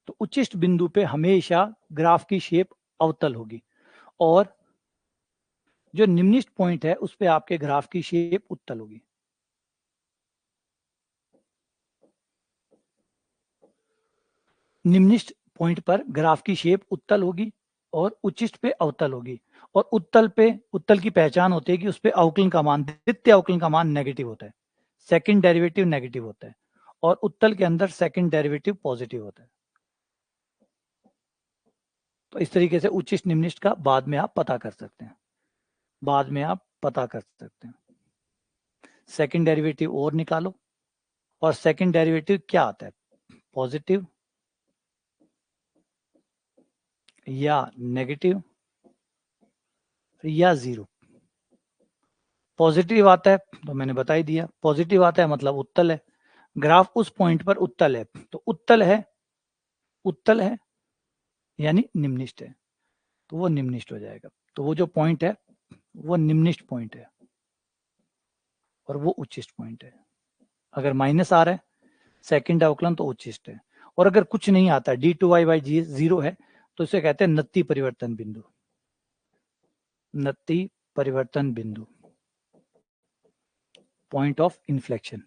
Speaker 1: तो उच्चिष्ट बिंदु पे हमेशा ग्राफ की शेप अवतल होगी, और जो निम्निष्ट पॉइंट है उस पे आपके ग्राफ की शेप उत्तल होगी। निम्निष्ट पॉइंट पर ग्राफ की शेप उत्तल होगी और उच्चिष्ट पे अवतल होगी। और उत्तल की पहचान होती है कि उस पे अवकलन का मान, द्वितीय अवकलन का मान नेगेटिव होता है, सेकंड डेरिवेटिव नेगेटिव होता है, और उत्तल के अंदर सेकंड डेरिवेटिव पॉजिटिव होता है। तो इस तरीके से उच्चिष्ट निम्निष्ट का बाद में आप पता कर सकते हैं, बाद में आप पता कर सकते हैं। सेकंड डेरिवेटिव और निकालो, और सेकंड डेरिवेटिव क्या आता है, पॉजिटिव या नेगेटिव या 0। पॉजिटिव आता है तो मैंने बता ही दिया, पॉजिटिव आता है मतलब उत्तल है, ग्राफ उस पॉइंट पर उत्तल है, तो उत्तल है यानी निम्निष्ट है, तो वो निम्निष्ट हो जाएगा। तो वो जो पॉइंट है वो निम्निष्ट पॉइंट है और वो उच्चिष्ट पॉइंट है। अगर माइनस आ रहा है सेकंड अवकलन तो उच्चिष्ट है, और अगर कुछ नहीं आता d2y/g 0 है तो इसे कहते हैं नत्ती परिवर्तन बिंदु। नत्ती परिवर्तन बिंदु, point of inflection.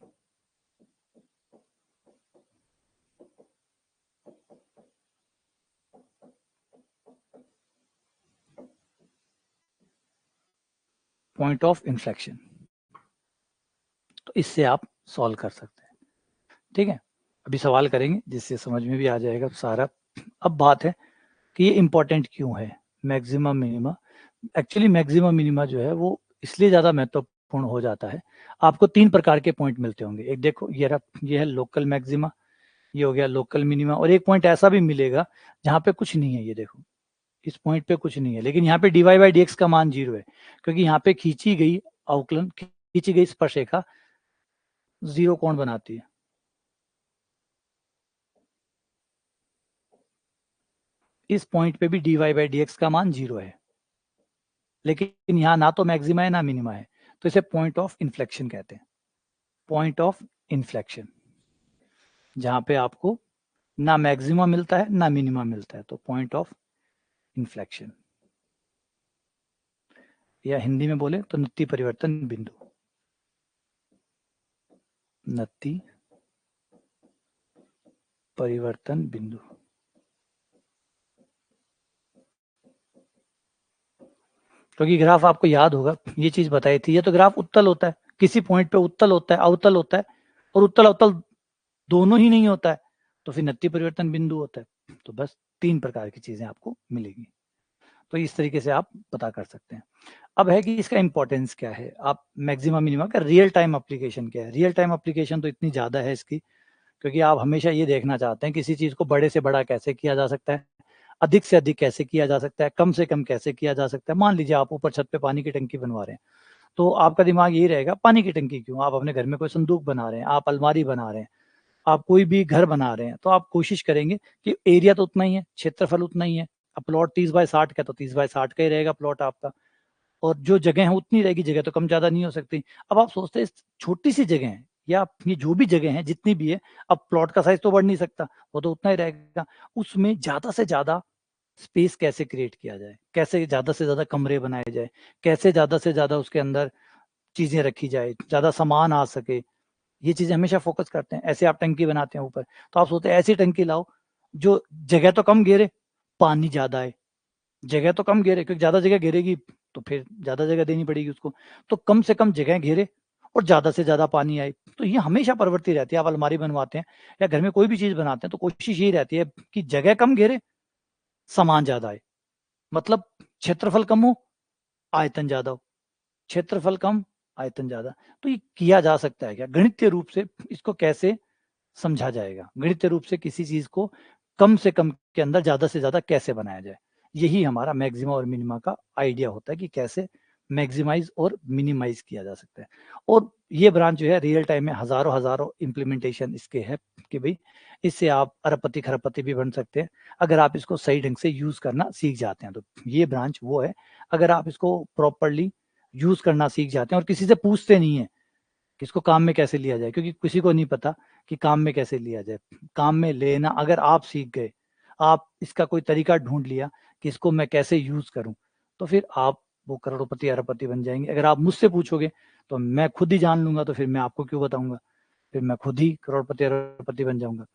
Speaker 1: Point of inflection, तो इससे आप सॉल्व कर सकते हैं। ठीक है, अभी सवाल करेंगे जिससे समझ में भी आ जाएगा सारा। अब बात है कि ये इंपॉर्टेंट क्यों है maximum minima. Actually maximum minima जो है वो इसलिए ज़्यादा महत्वपूर्ण हो जाता है। आपको 3 प्रकार के पॉइंट मिलते होंगे। एक देखो ये है लोकल मैक्सिमा, ये हो गया लोकल मिनिमा, और एक पॉइंट ऐसा भी मिलेगा जहाँ पे कुछ नहीं है। ये देखो इस पॉइंट पे कुछ नहीं है, लेकिन यहाँ पे dy/dx का मान 0 है, क्योंकि यहाँ पे खींची गई अवकलन, खींची गई स्पर्शरेखा 0 कोण बनाती है। इस पॉइंट पे भी dy/dx का मान 0 है, लेकिन यहाँ ना तो मैक्सिमा है ना मिनिमा है, तो इसे पॉइंट ऑफ इन्फ्लेक्शन कहते हैं। पॉइंट ऑफ इन्फ्लेक्शन, जहाँ पे आपको ना मैक्सिमा मिलता है ना मिनिमा मिलता है, तो पॉइंट ऑफ इन्फ्लेक्शन, या हिंदी में बोले तो नत्ती परिवर्तन बिंदु। नत्ती परिवर्तन बिंदु। क्योंकि ग्राफ आपको याद होगा, ये चीज बताई थी, ये तो ग्राफ उत्तल होता है, किसी पॉइंट पे उत्तल होता है, अवतल होता है, और उत्तल अवतल दोनों ही नहीं होता है, तो फिर नत्ती परिवर्तन बिंदु होता है। तो बस 3 प्रकार की चीजें आपको मिलेगी, तो इस तरीके से आप पता कर सकते हैं। अब है कि इसका इंपॉर्टेंस क्या है, आप मैक्सिमम मिनिमम का रियल टाइम एप्लीकेशन क्या है। रियल टाइम एप्लीकेशन तो इतनी ज़्यादा है इसकी, क्योंकि आप हमेशा ये देखना चाहते हैं किसी चीज़ को बड़े से बड़ा कैसे किया जा सकता है, अधिक से अधिक कैसे किया जा सकता है, कम से कम कैसे किया जा सकता है। मान लीजिए आप ऊपर छत पे पानी की टंकी बनवा रहे हैं, तो आपका दिमाग यही रहेगा पानी की टंकी क्यों, आप अपने घर में कोई संदूक बना रहे हैं, आप अलमारी बना रहे हैं, आप कोई भी घर बना रहे हैं, तो आप कोशिश करेंगे कि एरिया तो उतना ही है, क्षेत्रफल उतना ही है। अब प्लॉट 30/60 का तो 30/60 का ही रहेगा प्लॉट आपका, और जो जगह है उतनी रहेगी, जगह तो कम ज्यादा नहीं हो सकती। अब आप सोचते हैं छोटी सी जगह है, या ये जो भी जगह है जितनी भी है, अब प्लॉट का साइज तो बढ़ नहीं सकता, वो तो उतना ही रहेगा। उसमें ज्यादा से ज्यादा स्पेस कैसे क्रिएट किया जाए, कैसे ज्यादा से ज्यादा कमरे बनाए जाए, कैसे ज्यादा से ज्यादा उसके अंदर चीजें रखी जाए, ज्यादा सामान आ सके, ये चीजें हमेशा फोकस करते हैं। ऐसे आप टंकी बनाते हैं ऊपर, तो आप सोचते हैं ऐसी टंकी लाओ जो जगह तो कम घेरे, पानी ज्यादा है, जगह तो कम घेरे, क्योंकि ज्यादा जगह घेरेगी तो फिर ज्यादा जगह देनी पड़ेगी उसको, तो कम से कम जगह घेरे और ज्यादा से ज्यादा पानी आए। तो ये हमेशा प्रवृत्ति रहती है। आप अलमारी बनवाते हैं या घर में कोई भी चीज बनाते हैं तो कोशिश यही रहती है कि जगह कम घेरे, सामान ज्यादा आए। मतलब क्षेत्रफल कम हो, आयतन ज्यादा हो, क्षेत्रफल कम, आयतन ज्यादा। तो ये किया जा सकता है क्या गणितीय रूप से? इसको कैसे समझा जाएगा गणितीय रूप से? किसी चीज को कम से कम के अंदर ज्यादा से ज्यादा कैसे बनाया जाए, यही हमारा मैक्सिमा और मिनिमा का आइडिया होता है कि कैसे मैक्सिमाइज और मिनिमाइज किया जा सकता है। और ये ब्रांच जो है रियल टाइम में हजारों हजारों इम्प्लीमेंटेशन इसके है कि भाई इससे आप अरबपति खरबपति भी बन सकते हैं अगर आप इसको सही ढंग से यूज करना सीख जाते हैं। तो ये ब्रांच वो है, अगर आप इसको प्रॉपरली यूज करना सीख जाते हैं और किसी से पूछते नहीं है कि इसको काम में कैसे लिया जाए, क्योंकि किसी को नहीं पता कि काम में कैसे लिया जाए। काम में लेना अगर आप सीख गए, आप इसका कोई तरीका ढूंढ लिया कि इसको मैं कैसे यूज करूं, तो फिर आप वो करोड़पति अरबपति बन जाएंगे। अगर आप मुझसे पूछोगे तो मैं खुद ही जान लूंगा, तो फिर मैं आपको क्यों बताऊंगा, फिर मैं खुद ही करोड़पति अरबपति बन जाऊंगा।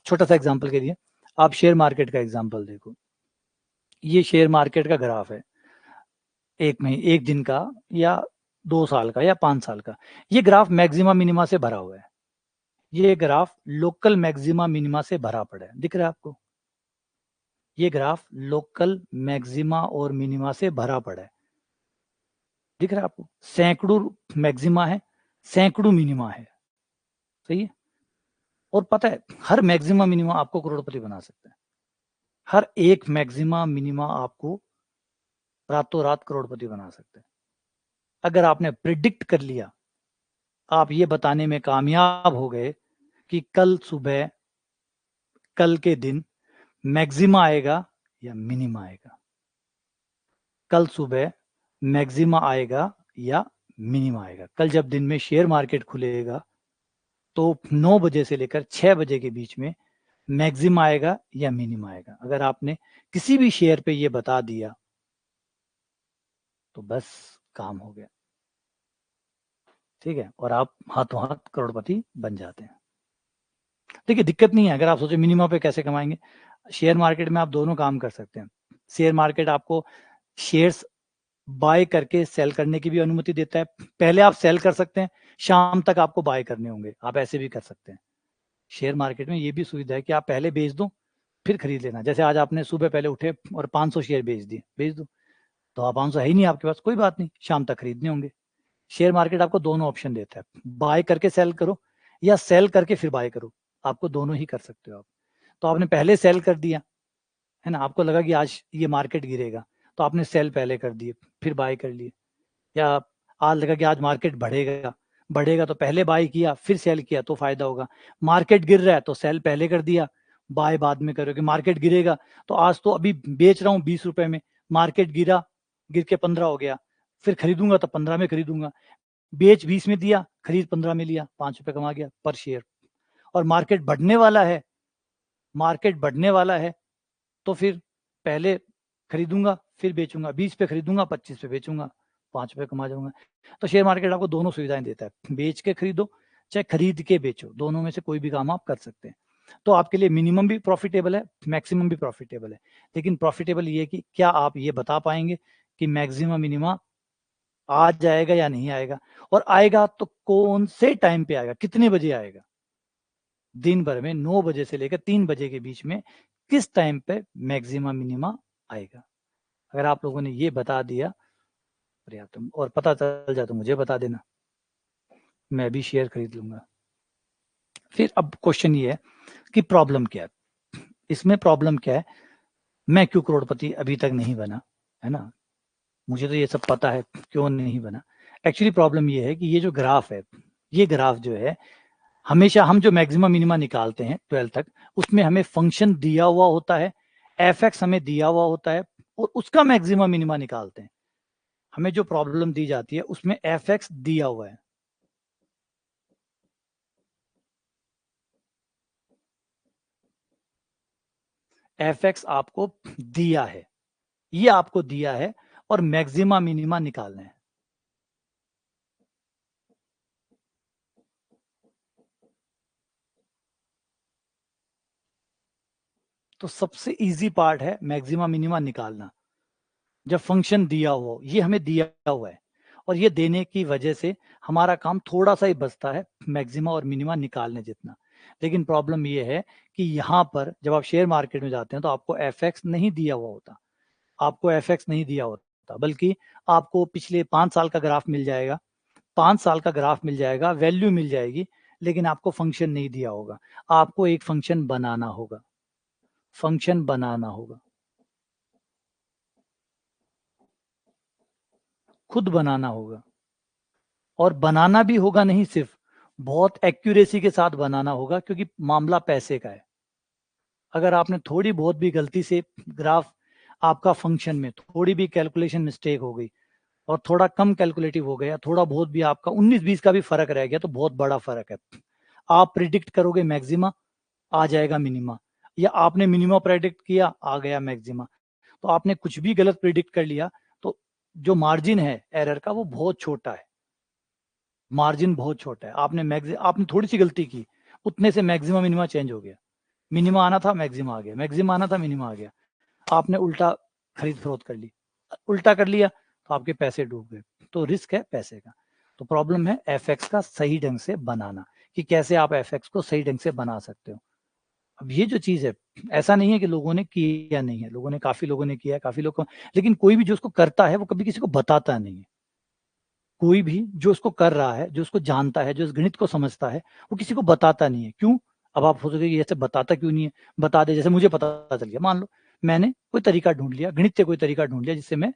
Speaker 1: छोटा सा एग्जाम्पल के लिए आप शेयर मार्केट का एग्जाम्पल देखो। ये शेयर मार्केट का ग्राफ है, एक महीने, एक दिन का, या 2 साल का, या 5 साल का। ये ग्राफ मैक्सिमा मिनिमा से भरा हुआ है। ये ग्राफ लोकल मैक्सिमा मिनिमा से भरा पड़ा है, दिख रहा है आपको? ये ग्राफ लोकल मैक्सिमा और मिनिमा से भरा पड़ा है, दिख रहा है आपको? सैकड़ों मैक्सिमा है, सैकड़ों मिनिमा है, सही है। और पता है हर मैक्सिमा मिनिमा आपको करोड़पति बना सकता है। हर एक मैक्सिमा मिनिमा आपको रातों रात करोड़पति बना सकते हैं अगर आपने प्रिडिक्ट कर लिया। आप ये बताने में कामयाब हो गए कि कल सुबह, कल के दिन मैक्सिमा आएगा या मिनिमा आएगा, कल सुबह मैक्सिमा आएगा या मिनिमा आएगा। कल जब दिन में शेयर मार्केट खुलेगा तो 9 बजे से लेकर 6 बजे के बीच में मैक्सिमा आएगा या मिनिमा आएगा। अगर आपने किसी भी शेयर पे ये बता दिया तो बस काम हो गया, ठीक है, और आप हाथों हाथ करोड़पति बन जाते हैं। देखिए दिक्कत नहीं है। अगर आप सोचे मिनिमा पे कैसे कमाएंगे, शेयर मार्केट में आप दोनों काम कर सकते हैं। शेयर मार्केट आपको शेयर्स बाय करके सेल करने की भी अनुमति देता है। पहले आप सेल कर सकते हैं, शाम तक आपको बाय करने होंगे, आप ऐसे भी कर सकते हैं। शेयर मार्केट में ये भी सुविधा है कि आप पहले बेच दो फिर खरीद लेना। जैसे आज आपने सुबह पहले उठे और 500 शेयर बेच दिए, बेच दो, तो आप 500 है ही नहीं आपके पास, कोई बात नहीं, शाम तक खरीदने होंगे। शेयर मार्केट आपको दोनों ऑप्शन देता है, बाय करके सेल करो या सेल करके फिर बाय करो, आपको दोनों ही कर सकते हो आप। तो आपने पहले सेल कर दिया है ना, आपको लगा कि आज ये मार्केट गिरेगा तो आपने सेल पहले कर दिए फिर बाय कर लिए। या आज लगा कि आज मार्केट बढ़ेगा, बढ़ेगा तो पहले बाय किया फिर सेल किया तो फायदा होगा। मार्केट गिर रहा है तो सेल पहले कर दिया, बाय बाद में करोगे। मार्केट गिरेगा तो आज तो अभी बेच रहा हूँ 20 रुपए में, मार्केट गिरा, गिर के 15 हो गया, फिर खरीदूंगा तो 15 में खरीदूंगा। बेच 20 में दिया, खरीद 15 में लिया, 5 रुपए कमा गया पर शेयर। और मार्केट बढ़ने वाला है, मार्केट बढ़ने वाला है तो फिर पहले खरीदूंगा फिर बेचूंगा, 20 पे खरीदूंगा 25 पे बेचूंगा, 5 रुपए कमा जाऊंगा। तो शेयर मार्केट आपको दोनों सुविधाएं देता है, बेच के खरीदो चाहे खरीद के बेचो, दोनों में से कोई भी काम आप कर सकते हैं। तो आपके लिए मिनिमम भी प्रॉफिटेबल है, मैक्सिमम भी प्रॉफिटेबल है। लेकिन प्रॉफिटेबल ये है कि क्या आप ये बता पाएंगे कि मैक्सिमम मिनिमा आ जाएगा या नहीं आएगा, और आएगा तो कौन से टाइम पे आएगा, कितने बजे आएगा। दिन भर में 9 बजे से लेकर 3 बजे के बीच में किस टाइम पे मैक्सिमा मिनिमा आएगा। अगर आप लोगों ने ये बता दिया पर्याप्त, और पता चल जाए तो मुझे बता देना, मैं भी शेयर खरीद लूंगा। फिर अब क्वेश्चन ये है कि प्रॉब्लम क्या है इसमें, प्रॉब्लम क्या है, मैं क्यों करोड़पति अभी तक नहीं बना, है ना? मुझे तो ये सब पता है क्यों नहीं बना। एक्चुअली प्रॉब्लम ये है कि ये जो ग्राफ है, ये ग्राफ जो है, हमेशा हम जो मैक्सिमम मिनिमा निकालते हैं 12 तक, उसमें हमें फंक्शन दिया हुआ होता है, एफ एक्स हमें दिया हुआ होता है, और उसका मैक्सिमम मिनिमा निकालते हैं। हमें जो प्रॉब्लम दी जाती है उसमें एफ एक्स दिया हुआ है, एफ एक्स आपको दिया है, ये आपको दिया है, और मैक्सिमा मिनिमा निकालना है। तो सबसे इजी पार्ट है मैक्सिमा मिनिमा निकालना। जब फंक्शन दिया हो, ये हमें दिया हुआ है और ये देने की वजह से हमारा काम थोड़ा सा ही बचता है मैक्सिमा और मिनिमा निकालने जितना। लेकिन प्रॉब्लम ये है कि यहाँ पर जब आप शेयर मार्केट में जाते हैं तो आपको एफएक्स नहीं दिया हुआ होता, आपको एफएक्स नहीं दिया होता, बल्कि आपको पिछले 5 साल का ग्राफ मिल जाएगा, 5 साल का ग्राफ मिल जाएगा, वैल्यू मिल जाएगी, लेकिन आपको फंक्शन नहीं दिया होगा। आपको एक फंक्शन बनाना होगा, फंक्शन बनाना होगा, खुद बनाना होगा। और बनाना भी होगा नहीं सिर्फ, बहुत एक्यूरेसी के साथ बनाना होगा, क्योंकि मामला पैसे का है। अगर आपने थोड़ी बहुत भी गलती से ग्राफ, आपका फंक्शन में थोड़ी भी कैलकुलेशन मिस्टेक हो गई और थोड़ा कम कैलकुलेटिव हो गया, थोड़ा बहुत भी आपका 19-20 का भी फर्क रह गया, तो बहुत बड़ा फर्क है। आप प्रिडिक्ट करोगे मैक्सिमा, आ जाएगा मिनिमा, या आपने मिनिमा प्रेडिक्ट किया, आ गया मैक्सिमा। तो आपने कुछ भी गलत प्रिडिक्ट कर लिया तो जो मार्जिन है एरर का वो बहुत छोटा है, मार्जिन बहुत छोटा है। आपने थोड़ी सी गलती की, उतने से मैक्सिमा मिनिमा चेंज हो गया, मिनिमा आना था मैक्सिमा आ गया, मैक्सिमा आना था मिनिमा आ गया। आपने उल्टा खरीद फरोख्त कर ली, उल्टा कर लिया तो आपके पैसे डूब गए। तो रिस्क है पैसे का। तो प्रॉब्लम है एफएक्स का सही ढंग से बनाना, कि कैसे आप एफएक्स को सही ढंग से बना सकते हो। अब ये जो चीज है, ऐसा नहीं है कि लोगों ने किया नहीं है, लोगों ने, काफी लोगों ने किया है, काफी लोग, लेकिन कोई भी जो उसको करता है वो कभी किसी को बताता नहीं है। कोई भी जो उसको कर रहा है, जो उसको जानता है, जो इस गणित को समझता है, वो किसी को बताता नहीं है। क्यों? अब आप सोचोगे कि ऐसे बताता क्यों नहीं है, बता दे। जैसे मुझे पता चल गया, मान लो मैंने कोई तरीका ढूंढ लिया, गणित से कोई तरीका ढूंढ लिया जिससे मैं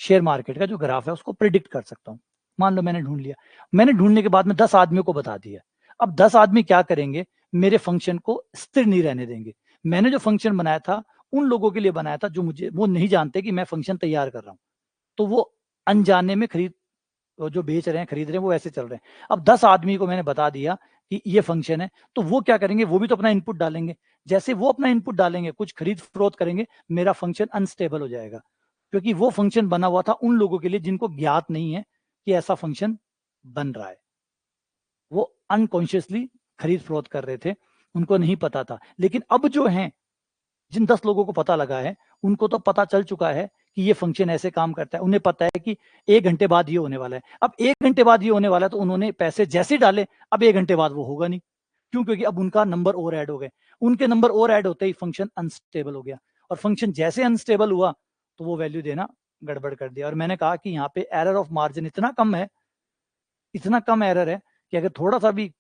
Speaker 1: शेयर मार्केट का जो ग्राफ है उसको प्रिडिक्ट कर सकता हूँ। मान लो मैंने ढूंढ लिया, मैंने ढूंढने के बाद में 10 आदमियों को बता दिया। अब 10 आदमी क्या करेंगे, मेरे फंक्शन को स्थिर नहीं रहने देंगे। मैंने जो फंक्शन बनाया था उन लोगों के लिए बनाया था जो मुझे, वो नहीं जानते कि मैं फंक्शन तैयार कर रहा हूँ, तो वो अनजाने में खरीद, जो बेच रहे हैं, खरीद रहे हैं, वो ऐसे चल रहे हैं। अब 10 आदमी को मैंने बता दिया कि ये फंक्शन है, तो वो क्या करेंगे, वो भी तो अपना इनपुट डालेंगे। जैसे वो अपना इनपुट डालेंगे, कुछ खरीद फरोख्त करेंगे, मेरा फंक्शन अनस्टेबल हो जाएगा, क्योंकि वो फंक्शन बना हुआ था उन लोगों के लिए जिनको ज्ञात नहीं है कि ऐसा फंक्शन बन रहा है। वो अनकॉन्शियसली खरीद फरोख्त कर रहे थे, उनको नहीं पता था। लेकिन अब जो है, जिन 10 लोगों को पता लगा है, उनको तो पता चल चुका है कि ये फंक्शन ऐसे काम करता है। उन्हें पता है कि 1 घंटे बाद ये होने वाला है। अब 1 घंटे बाद ये होने वाला है, तो उन्होंने पैसे जैसे डाले, अब 1 घंटे बाद वो होगा नहीं। क्यों? क्योंकि अब उनका नंबर और ऐड हो गए। उनके नंबर और ऐड होते ही फंक्शन अनस्टेबल हो गया, और फंक्शन जैसे अनस्टेबल हुआ तो वो वैल्यू देना गड़बड़ कर दिया। और मैंने कहा कि यहाँ पे एरर ऑफ मार्जिन इतना कम है, इतना कम एरर है कि अगर थोड़ा सा भी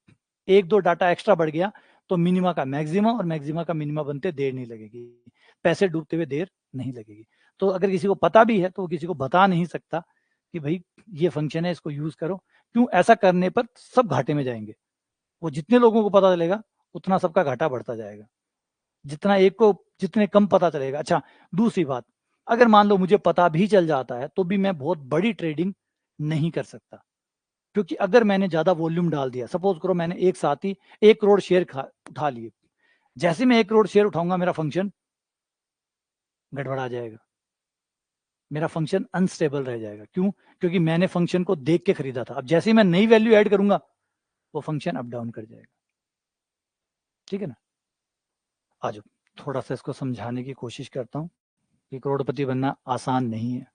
Speaker 1: 1-2 डाटा एक्स्ट्रा बढ़ गया तो मिनिमा का मैक्सिमा और मैक्सिमा का मिनिमा बनते देर नहीं लगेगी, पैसे डूबते हुए देर नहीं लगेगी। तो अगर किसी को पता भी है तो वो किसी को बता नहीं सकता कि भाई ये फंक्शन है, इसको यूज करो। क्यों? ऐसा करने पर सब घाटे में जाएंगे। वो जितने लोगों को पता चलेगा उतना सबका घाटा बढ़ता जाएगा, जितना एक को, जितने कम पता चलेगा। अच्छा, दूसरी बात, अगर मान लो मुझे पता भी चल जाता है तो भी मैं बहुत बड़ी ट्रेडिंग नहीं कर सकता, क्योंकि अगर मैंने ज्यादा वॉल्यूम डाल दिया, सपोज करो मैंने एक साथ ही 1 करोड़ शेयर उठा लिए, जैसे मैं 1 करोड़ शेयर उठाऊंगा मेरा फंक्शन गड़बड़ा जाएगा, मेरा फंक्शन अनस्टेबल रह जाएगा। क्यों? क्योंकि मैंने फंक्शन को देख के खरीदा था। अब जैसे ही मैं नई वैल्यू ऐड करूंगा वो फंक्शन अप डाउन कर जाएगा। ठीक है ना? आज थोड़ा सा इसको समझाने की कोशिश करता हूँ कि करोड़पति बनना आसान नहीं है।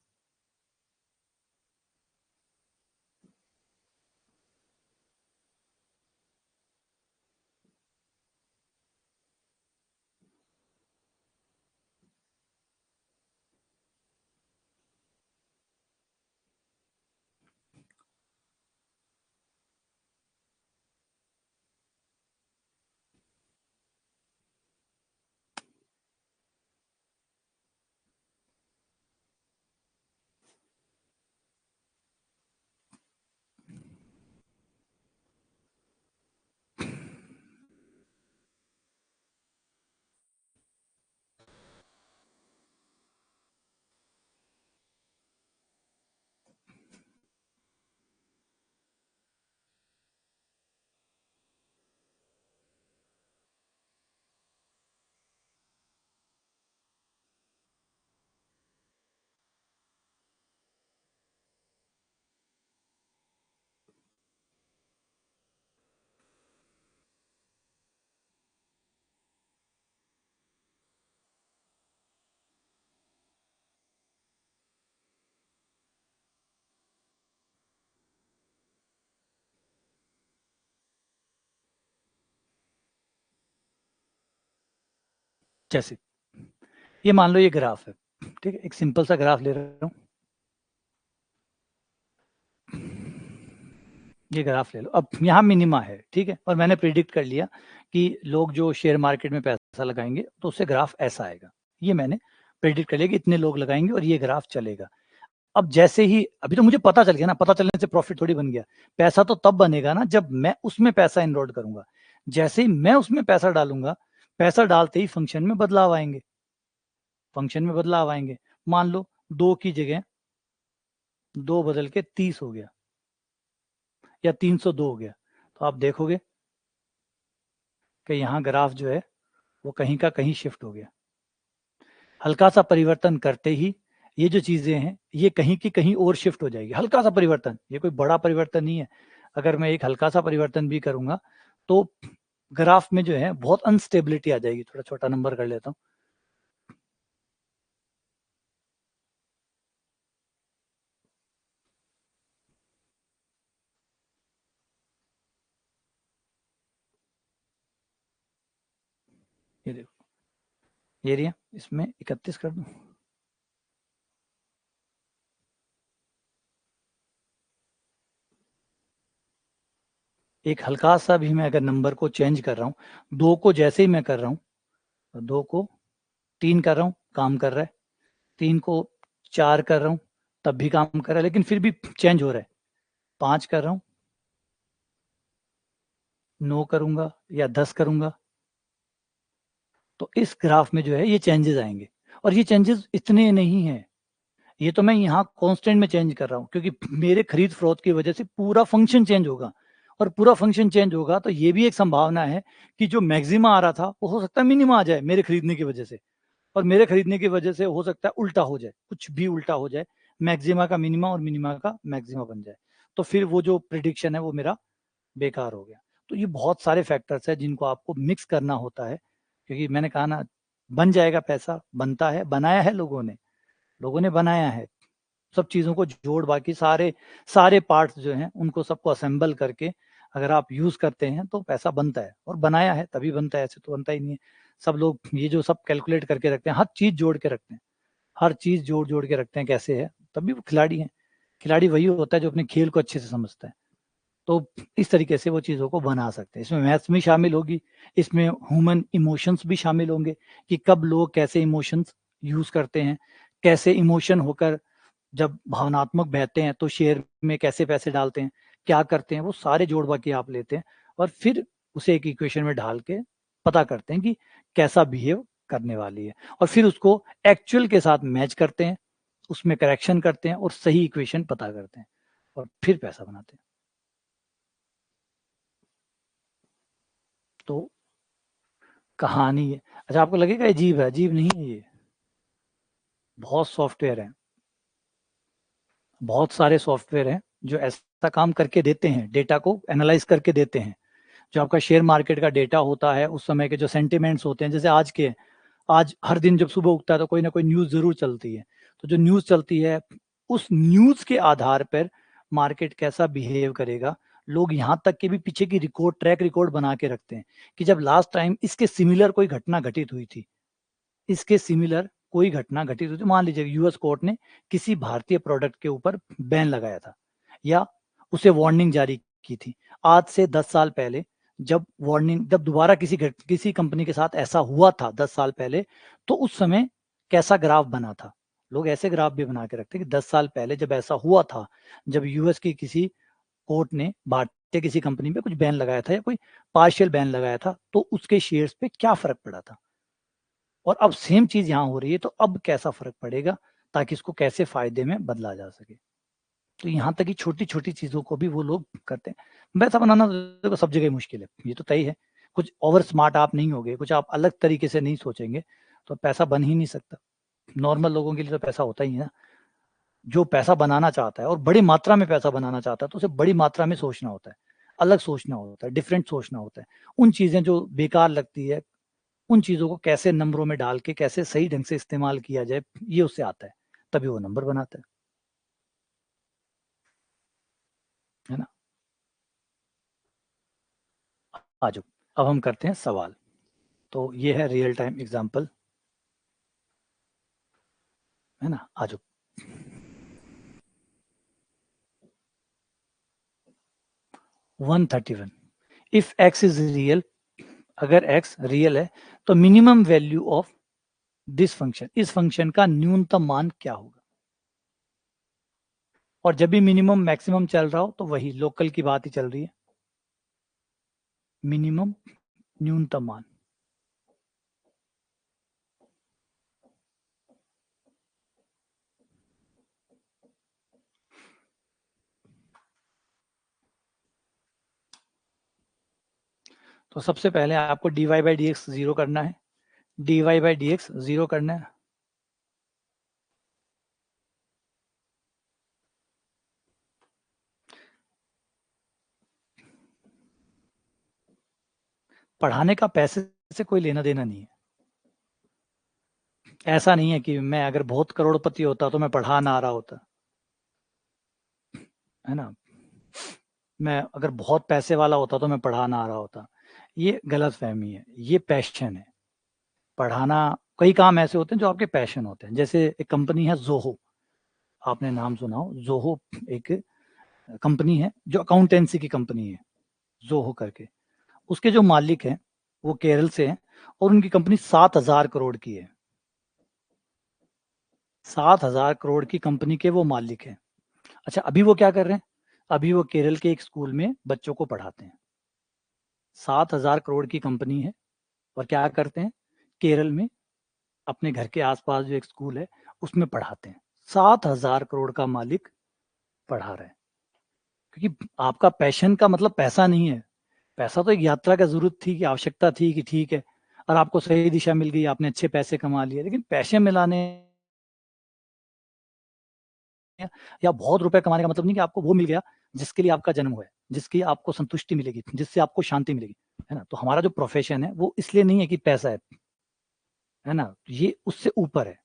Speaker 1: जैसे ये मान लो ये ग्राफ है, ठीक है, एक सिंपल सा ग्राफ ले रहा हूँ, ये ग्राफ ले लो। अब यहाँ मिनिमा है, ठीक है, और मैंने प्रिडिक्ट कर लिया कि लोग जो शेयर मार्केट में पैसा लगाएंगे तो उससे ग्राफ ऐसा आएगा। ये मैंने प्रिडिक्ट कर लिया कि इतने लोग लगाएंगे और ये ग्राफ चलेगा। अब जैसे ही अभी तो मुझे पता चल गया ना, पता चलने से प्रॉफिट थोड़ी बन गया। पैसा तो तब बनेगा ना जब मैं उसमें पैसा इनरोल करूंगा। जैसे ही मैं उसमें पैसा डालूंगा, पैसा डालते ही फंक्शन में बदलाव आएंगे, फंक्शन में बदलाव आएंगे। मान लो 2 की जगह 2 बदल के 30 हो गया या 302 हो गया, तो आप देखोगे कि यहाँ ग्राफ जो है वो कहीं का कहीं शिफ्ट हो गया। हल्का सा परिवर्तन करते ही ये जो चीजें हैं ये कहीं की कहीं और शिफ्ट हो जाएगी। हल्का सा परिवर्तन, ये कोई बड़ा परिवर्तन नहीं है। अगर मैं एक हल्का सा परिवर्तन भी करूंगा तो ग्राफ में जो है बहुत अनस्टेबिलिटी आ जाएगी। थोड़ा छोटा नंबर कर लेता हूँ। ये देखो, ये एरिया, इसमें 31 कर दूं। एक हल्का सा भी मैं अगर नंबर को चेंज कर रहा हूँ, 2 को जैसे ही मैं कर रहा हूँ, 2 को 3 कर रहा हूँ, काम कर रहा है। 3 को 4 कर रहा हूँ, तब भी काम कर रहा है, लेकिन फिर भी चेंज हो रहा है। 5 कर रहा हूँ, 9 करूंगा या 10 करूंगा, तो इस ग्राफ में जो है ये चेंजेस आएंगे। और ये चेंजेस इतने नहीं है, ये तो मैं यहाँ कांस्टेंट में चेंज कर रहा हूँ, क्योंकि मेरे खरीद फरोख्त की वजह से पूरा फंक्शन चेंज होगा। और पूरा फंक्शन चेंज होगा तो ये भी एक संभावना है कि जो मैक्सिमा आ रहा था वो हो सकता है मिनिमा आ जाए मेरे खरीदने की वजह से। और मेरे खरीदने की वजह से हो सकता है उल्टा हो जाए, कुछ भी उल्टा हो जाए, मैक्सिमा का मिनिमा और मिनिमा का मैक्सिमा बन जाए। तो फिर वो जो प्रिडिक्शन है वो मेरा बेकार हो गया। तो ये बहुत सारे फैक्टर्स है जिनको आपको मिक्स करना होता है, क्योंकि मैंने कहा ना, बन जाएगा पैसा, बनता है, बनाया है लोगों ने बनाया है। सब चीज़ों को जोड़ बाकी सारे सारे पार्ट्स जो हैं उनको सबको असेंबल करके अगर आप यूज़ करते हैं तो पैसा बनता है, और बनाया है तभी बनता है, ऐसे तो बनता ही नहीं है। सब लोग ये जो सब कैलकुलेट करके रखते हैं, हर चीज़ जोड़ के रखते हैं, हर चीज़ जोड़-जोड़ के रखते हैं कैसे है, तभी वो खिलाड़ी हैं। खिलाड़ी वही होता है जो अपने खेल को अच्छे से समझता है। तो इस तरीके से वो चीज़ों को बना सकते हैं। इसमें मैथ्स भी शामिल होगी, इसमें ह्यूमन इमोशंस भी शामिल होंगे कि कब लोग कैसे इमोशंस यूज़ करते हैं, कैसे इमोशन होकर जब भावनात्मक बहते हैं तो शेयर में कैसे पैसे डालते हैं, क्या करते हैं, वो सारे जोड़ बाकी आप लेते हैं और फिर उसे एक इक्वेशन में ढाल के पता करते हैं कि कैसा बिहेव करने वाली है, और फिर उसको एक्चुअल के साथ मैच करते हैं, उसमें करेक्शन करते हैं और सही इक्वेशन पता करते हैं और फिर पैसा बनाते हैं। तो कहानी है। अच्छा, आपको लगेगा अजीब है, अजीब नहीं है ये। बहुत सॉफ्टवेयर है, बहुत सारे सॉफ्टवेयर हैं जो ऐसा काम करके देते हैं, डेटा को एनालाइज करके देते हैं। जो आपका शेयर मार्केट का डेटा होता है, उस समय के जो सेंटिमेंट्स होते हैं, जैसे आज के, आज हर दिन जब सुबह उगता है तो कोई ना कोई न्यूज़ ज़रूर चलती है। तो जो न्यूज़ चलती है, उस न्यूज़ के आधार पर मार्केट कैसा बिहेव करेगा, लोग यहाँ तक कि भी पीछे की रिकॉर्ड, ट्रैक रिकॉर्ड बना के रखते हैं कि जब लास्ट टाइम इसके सिमिलर कोई घटना घटित हुई थी, इसके सिमिलर कोई घटना घटित हुई थी, मान लीजिए यूएस कोर्ट ने किसी भारतीय प्रोडक्ट के ऊपर बैन लगाया था या उसे वार्निंग जारी की थी, आज से 10 साल पहले जब वार्निंग, जब दोबारा किसी कंपनी के साथ ऐसा हुआ था 10 साल पहले, तो उस समय कैसा ग्राफ बना था। लोग ऐसे ग्राफ भी बना के रखते हैं कि 10 साल पहले जब ऐसा हुआ था, जब यूएस की किसी कोर्ट ने भारतीय किसी कंपनी पे कुछ बैन लगाया था या कोई पार्शियल बैन लगाया था, तो उसके शेयर्स पे क्या फर्क पड़ा था। और अब सेम चीज यहाँ हो रही है, तो अब कैसा फर्क पड़ेगा, ताकि इसको कैसे फायदे में बदला जा सके। तो यहाँ तक कि छोटी छोटी चीजों को भी वो लोग करते हैं। पैसा बनाना तो देखो सब जगह मुश्किल है, ये तो तय है। कुछ ओवर स्मार्ट आप नहीं होगे, कुछ आप अलग तरीके से नहीं सोचेंगे, तो पैसा बन ही नहीं सकता। नॉर्मल लोगों के लिए तो पैसा होता ही है ना। जो पैसा बनाना चाहता है और बड़ी मात्रा में पैसा बनाना चाहता है, तो उसे बड़ी मात्रा में सोचना होता है, अलग सोचना होता है, डिफरेंट सोचना होता है। उन चीजें जो बेकार लगती है, उन चीज़ों को कैसे नंबरों में डाल के कैसे सही ढंग से इस्तेमाल किया जाए, ये उससे आता है, तभी वो नंबर बनाता है ना। आ जाओ, अब हम करते हैं सवाल। तो ये है रियल टाइम एग्जांपल। है ना, आ जाओ। One 31। If x is real, अगर x रियल है तो minimum value of this function, इस फंक्शन का न्यूनतम मान क्या होगा। और जब भी मिनिमम मैक्सिमम चल रहा हो तो वही लोकल की बात ही चल रही है, मिनिमम न्यूनतम मान। तो सबसे पहले आपको dy by d x zero करना है, dy by d x zero करना है। पढ़ाने का पैसे से कोई लेना देना नहीं है। ऐसा नहीं है कि मैं अगर बहुत करोड़पति होता तो मैं पढ़ा ना रहा होता, है ना, मैं अगर बहुत पैसे वाला होता तो मैं पढ़ा ना रहा होता। ये गलत फहमी है, ये पैशन है। पढ़ाना, कई काम ऐसे होते हैं जो आपके पैशन होते हैं। जैसे एक कंपनी है जोहो, आपने नाम सुना हो, जोहो एक कंपनी है जो अकाउंटेंसी की कंपनी है, जोहो करके। उसके जो मालिक हैं वो केरल से हैं और उनकी कंपनी 7,000 करोड़ की है। 7,000 करोड़ की कंपनी के वो मालिक हैं। अच्छा, अभी वो क्या कर रहे हैं, अभी वो केरल के एक स्कूल में बच्चों को पढ़ाते हैं। 7,000 करोड़ की कंपनी है और क्या करते हैं, केरल में अपने घर के आसपास जो एक स्कूल है उसमें पढ़ाते हैं। 7,000 करोड़ का मालिक पढ़ा रहे हैं। क्योंकि आपका पैशन का मतलब पैसा नहीं है। पैसा तो एक यात्रा का जरूरत थी, कि आवश्यकता थी, कि ठीक है और आपको सही दिशा मिल गई, आपने अच्छे पैसे कमा लिए। लेकिन पैसे मिलाने या बहुत रुपए कमाने का मतलब नहीं कि आपको वो मिल गया जिसके लिए आपका जन्म हुआ है, जिसकी आपको संतुष्टि मिलेगी, जिससे आपको शांति मिलेगी, है ना। तो हमारा जो प्रोफेशन है वो इसलिए नहीं है कि पैसा है ना, ये उससे ऊपर है।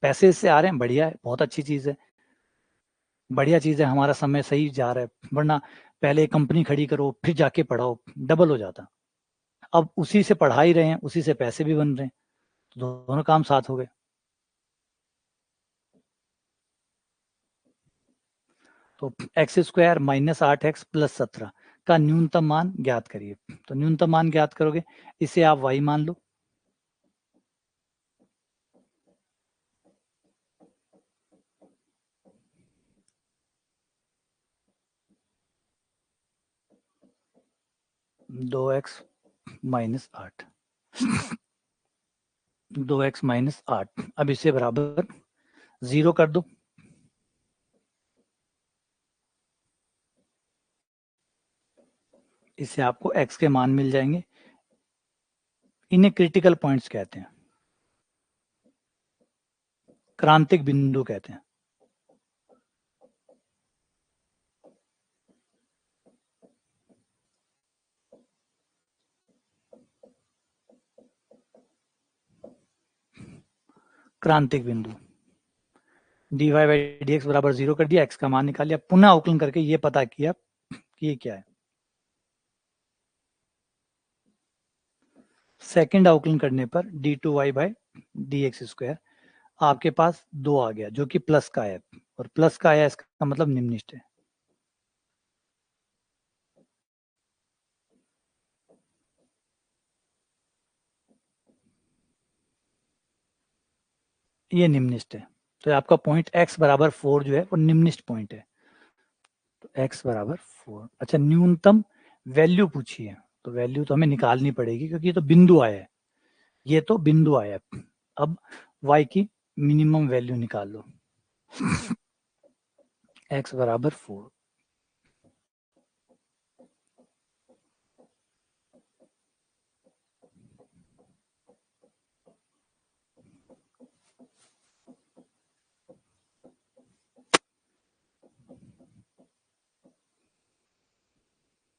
Speaker 1: पैसे इससे आ रहे हैं, बढ़िया है, बहुत अच्छी चीज है, बढ़िया चीज है, हमारा समय सही जा रहा है। वरना पहले कंपनी खड़ी करो फिर जाके पढ़ाओ, डबल हो जाता। अब उसी से पढ़ा ही रहे हैं, उसी से पैसे भी बन रहे हैं, तो दोनों काम साथ हो गए। तो x square minus 8x plus 17 का न्यूनतम मान ज्ञात करिए। तो न्यूनतम मान ज्ञात करोगे, इसे आप y मान लो। दो एक्स माइनस 8, 2x-8, अब इसे बराबर 0 कर दो। इससे आपको x के मान मिल जाएंगे। इन्हें क्रिटिकल पॉइंट्स कहते हैं, क्रांतिक बिंदु कहते हैं। क्रांतिक बिंदु, dy बाई डी एक्स बराबर 0 कर दिया, x का मान निकाल लिया, पुनः अवकलन करके ये पता किया कि ये क्या है। सेकंड अवकलन करने पर d2y by d x square आपके पास 2 आ गया, जो कि प्लस का है, और प्लस का आया इसका मतलब निम्नलिखित है। ये निम्नलिखित है। तो आपका पॉइंट x बराबर 4 जो है वो निम्नलिखित पॉइंट है। तो x बराबर 4। अच्छा, न्यूनतम वैल्यू पूछी है, तो वैल्यू तो हमें निकालनी पड़ेगी क्योंकि ये तो बिंदु आया है, ये तो बिंदु आया है। अब y की मिनिमम वैल्यू निकाल लो। x बराबर 4,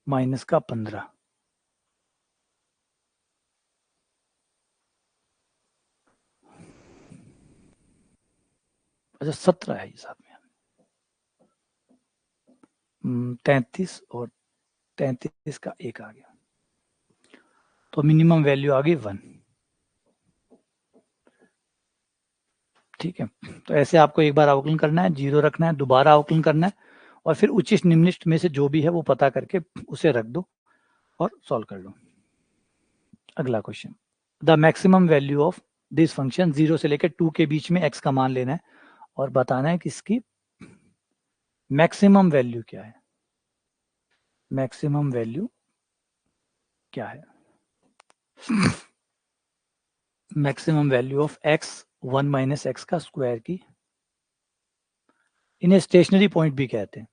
Speaker 1: माइनस का 15, अच्छा 17 है ये साथ में, 33 और 33 का एक आ गया, तो मिनिमम वैल्यू आ गई 1। ठीक है, तो ऐसे आपको एक बार अवकलन करना है, 0 रखना है, दोबारा अवकलन करना है और फिर उच्चिष्ट निम्निष्ट में से जो भी है वो पता करके उसे रख दो और सॉल्व कर लो। अगला question, the maximum value of this function 0 से लेकर 2 के बीच में x का मान लेना है और बताना है कि इसकी मैक्सिमम वैल्यू क्या है। मैक्सिमम वैल्यू क्या है? Maximum value of x 1 minus x का स्क्वायर की, इन्हें स्टेशनरी पॉइंट भी कहते हैं।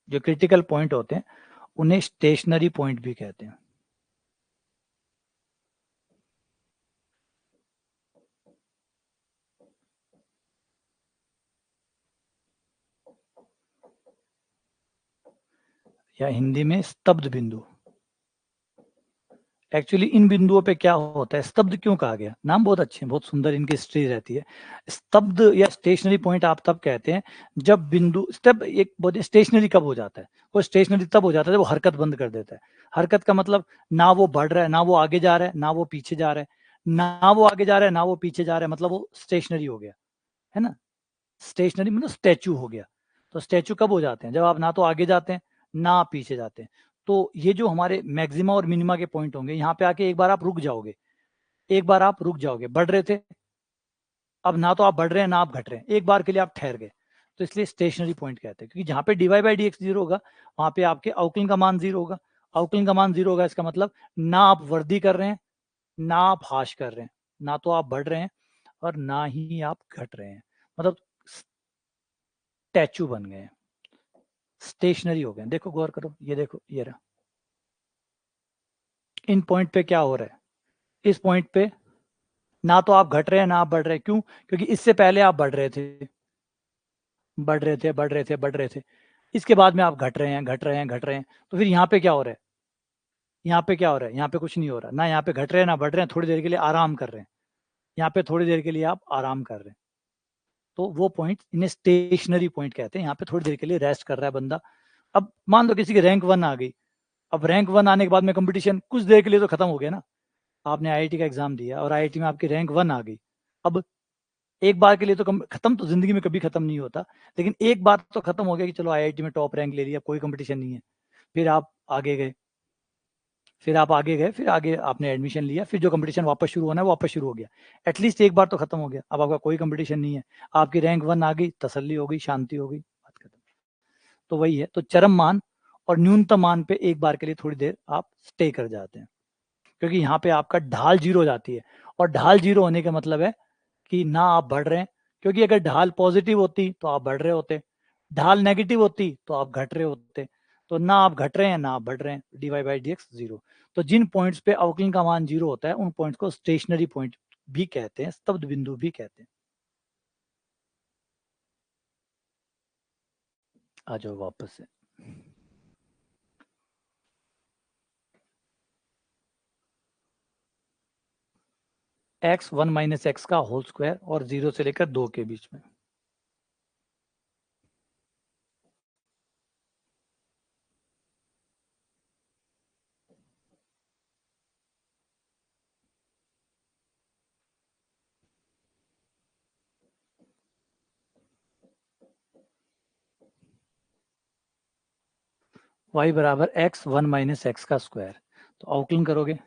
Speaker 1: जो क्रिटिकल पॉइंट होते हैं उन्हें स्टेशनरी पॉइंट भी कहते हैं। या हिंदी में स्तब्ध बिंदु। एक्चुअली इन बिंदुओं पे क्या होता है, स्तब्ध क्यों कहा गया? नाम बहुत अच्छे हैं, बहुत सुंदर इनकी हिस्ट्री रहती है। स्तब्ध या स्टेशनरी पॉइंट आप तब कहते हैं जब बिंदु स्टेप एक स्टेशनरी कब हो जाता है? वो स्टेशनरी तब हो जाता है जब वो हरकत बंद कर देता है। हरकत का मतलब ना वो बढ़ रहा है, ना वो आगे जा रहा है, ना वो पीछे जा रहा है, ना वो आगे जा रहा है, ना वो पीछे जा रहा है, मतलब वो स्टेशनरी हो गया, है ना। स्टेशनरी मतलब स्टैचू हो गया। तो स्टैचू कब हो जाते हैं? जब आप ना तो आगे जाते हैं ना आप पीछे जाते हैं। तो ये जो हमारे मैक्सिमा और मिनिमा के पॉइंट होंगे, यहाँ पे आके एक बार आप रुक जाओगे, एक बार आप रुक जाओगे, बढ़ रहे थे, अब ना तो आप बढ़ रहे हैं ना आप घट रहे हैं, एक बार के लिए आप ठहर गए, तो इसलिए स्टेशनरी पॉइंट कहते हैं। क्योंकि जहां पे dy by d x zero होगा वहां पे आपके अवकलन का मान जीरो होगा। अवकलन का मान जीरो होगा, इसका मतलब ना आप वृद्धि कर रहे हैं ना आप ह्रास कर रहे हैं, ना तो आप बढ़ रहे हैं और ना ही आप घट रहे हैं, मतलब स्टैचू बन गए, स्टेशनरी हो गए। देखो गौर करो, ये देखो ये रहा। इन पॉइंट पे क्या हो रहा है? इस पॉइंट पे ना तो आप घट रहे हैं ना आप बढ़ रहे हैं। क्यों? क्योंकि इससे पहले आप बढ़ रहे थे, बढ़ रहे थे, बढ़ रहे थे, बढ़ रहे थे, इसके बाद में आप घट रहे हैं, घट रहे हैं, घट रहे हैं। तो फिर यहाँ पे क्या हो रहा है? यहाँ पे क्या हो रहा है? यहाँ पे कुछ नहीं हो रहा, ना यहाँ पे घट रहे हैं ना बढ़ रहे हैं, थोड़ी देर के लिए आराम कर रहे हैं। यहाँ पे थोड़ी देर के लिए आप आराम कर रहे हैं, तो वो पॉइंट इन्हें स्टेशनरी पॉइंट कहते हैं। यहाँ पे थोड़ी देर के लिए रेस्ट कर रहा है बंदा। अब मान लो किसी की रैंक 1 आ गई, अब रैंक 1 आने के बाद में कंपटीशन कुछ देर के लिए तो खत्म हो गया ना। आपने आईआईटी का एग्जाम दिया और आईआईटी में आपकी रैंक 1 आ गई। अब एक बार के लिए तो खत्म तो जिंदगी में कभी खत्म नहीं होता, लेकिन एक बार तो खत्म हो गया कि चलो आईआईटी में टॉप रैंक ले लिया, कोई कंपटीशन नहीं है। फिर आप आगे गए, फिर आप आगे गए, फिर आगे आपने एडमिशन लिया, फिर जो कंपटीशन वापस शुरू होना है वो वापस शुरू हो गया। एटलीस्ट एक बार तो खत्म हो गया, अब आपका कोई कंपटीशन नहीं है, आपकी रैंक 1 आ गई, तसल्ली हो गई, शांति हो गई, बात खत्म। तो वही है, तो चरम मान और न्यूनतम मान पे एक बार के लिए थोड़ी देर आप स्टे कर जाते हैं, क्योंकि यहाँ पे आपका ढाल जीरो हो जाती है। और ढाल जीरो होने का मतलब है कि ना आप बढ़ रहे हैं, क्योंकि अगर ढाल पॉजिटिव होती तो आप बढ़ रहे होते, ढाल नेगेटिव होती तो आप घट रहे होते। तो ना आप घट रहे हैं ना आप बढ़ रहे हैं, dy by d x zero. तो जिन पॉइंट्स पे अवकलन का मान जीरो होता है उन पॉइंट्स को स्टेशनरी पॉइंट भी कहते हैं, स्तब्ध बिंदु भी कहते हैं। आ जाओ वापस से। x 1 माइनस एक्स का होल स्क्वायर और 0 से लेकर 2 के बीच में। y बराबर x 1 माइनस एक्स का स्क्वायर, तो अवकलन करोगे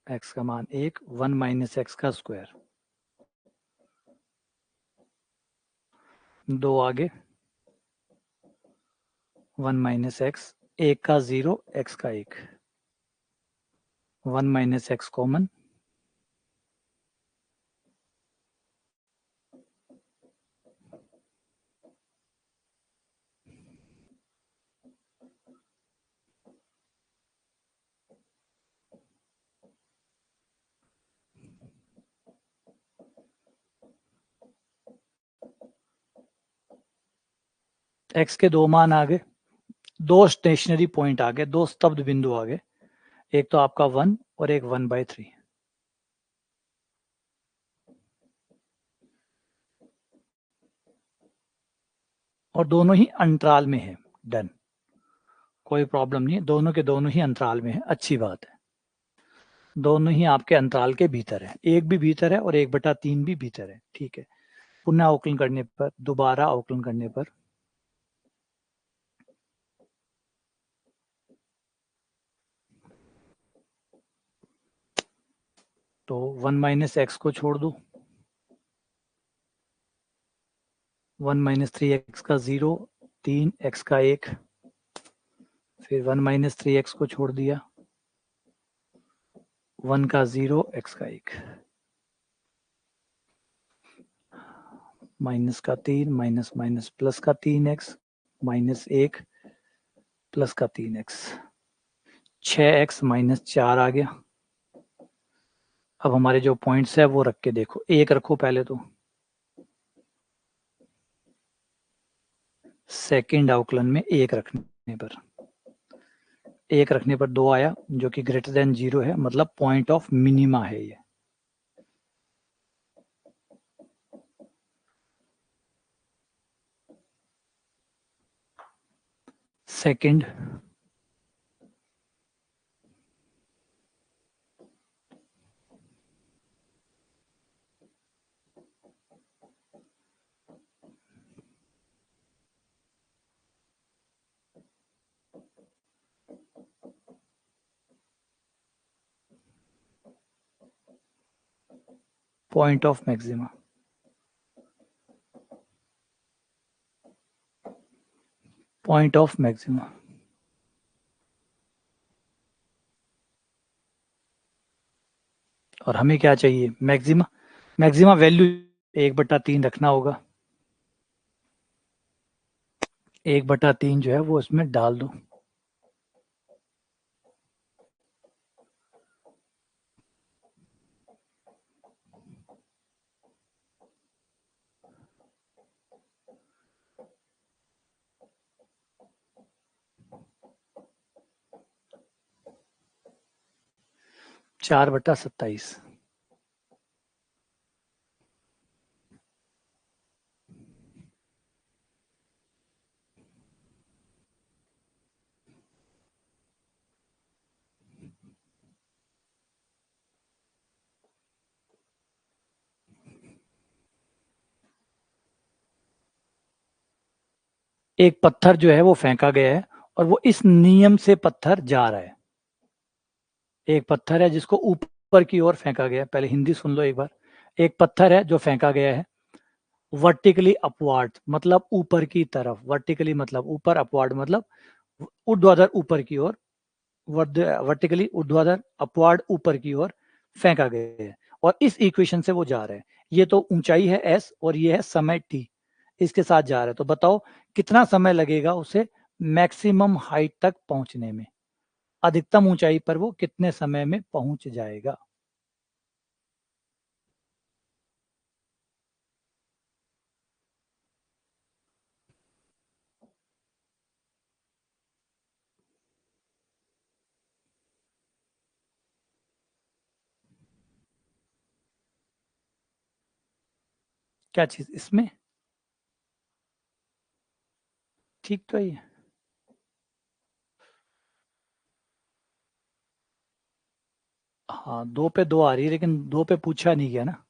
Speaker 1: x का मान 1, 1 माइनस एक्स का स्क्वायर, 2 आगे 1 माइनस एक्स, 1 का 0, x का 1, 1 माइनस एक्स कॉमन, x के दो मान आ गए, दो स्टेशनरी पॉइंट आ गए, दो स्तब्ध बिंदु आ गए, एक तो आपका 1 और एक 1/3, और दोनों ही अंतराल में है। डन। कोई प्रॉब्लम नहीं है, दोनों के दोनों ही अंतराल में है, अच्छी बात है। दोनों ही आपके अंतराल के भीतर है, एक भी भीतर है और 1/3 भी भीतर है, ठीक है। पुनः अवकलन करने पर, दोबारा अवकलन करने पर तो 1 - x को छोड़ दो, 1 - 3x का 0, 3x का 1, फिर 1 - 3x को छोड़ दिया, 1 का 0, x का 1, माइनस का 3, माइनस माइनस प्लस का 3x, -1 प्लस का 3x, 6x - 4 आ गया। अब हमारे जो पॉइंट्स है वो रख के देखो, एक रखो पहले तो, सेकंड अवकलन में एक रखने पर 2 आया, जो कि ग्रेटर देन 0 है, मतलब पॉइंट ऑफ मिनिमा है ये। Second point of maxima, point of maxima. और हमें क्या चाहिए, मैक्सिमा। मैक्सिमा वैल्यू 1/3 रखना होगा, 1/3 जो है वो इसमें डाल दो, चार बटा 27। एक पत्थर जो है वो फेंका गया है और वो इस नियम से पत्थर जा रहा है। एक पत्थर है जिसको ऊपर की ओर फेंका गया है, पहले हिंदी सुन लो एक बार। एक पत्थर है जो फेंका गया है वर्टिकली अपवार्ड, मतलब ऊपर की तरफ, वर्टिकली मतलब ऊपर, अपवार्ड मतलब ऊर्ध्वाधर ऊपर की ओर, वर्टिकली ऊर्ध्वाधर, अपवार्ड ऊपर की ओर फेंका गया है और इस इक्वेशन से वो जा रहा है। ये तो ऊंचाई है s और ये है समय t, इसके साथ जा रहा है। तो बताओ कितना समय लगेगा उसे मैक्सिमम हाइट तक पहुंचने में, अधिकतम ऊंचाई पर वो कितने समय में पहुंच जाएगा। क्या चीज इसमें, ठीक तो है। हाँ, 2 पे 2 आ रही है, लेकिन 2 पे पूछा नहीं गया ना।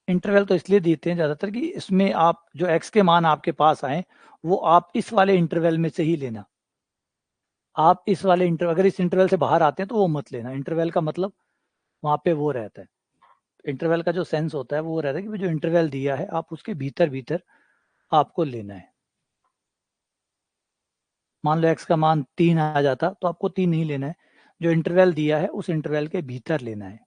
Speaker 1: इंटरवल तो इसलिए देते हैं ज्यादातर कि इसमें आप जो एक्स के मान आपके पास आए वो आप इस वाले इंटरवल में से ही लेना। आप इस वाले इंटरवल, अगर इस इंटरवल से बाहर आते हैं तो वो मत लेना। इंटरवल का मतलब वहां पे वो रहता है, इंटरवल का जो सेंस होता है वो रहता है कि जो इंटरवल दिया है आप उसके भीतर भीतर आपको लेना है। मान लो एक्स का मान 3 आ जाता तो आपको 3 नहीं लेना है, जो इंटरवल दिया है उस इंटरवल के भीतर लेना है,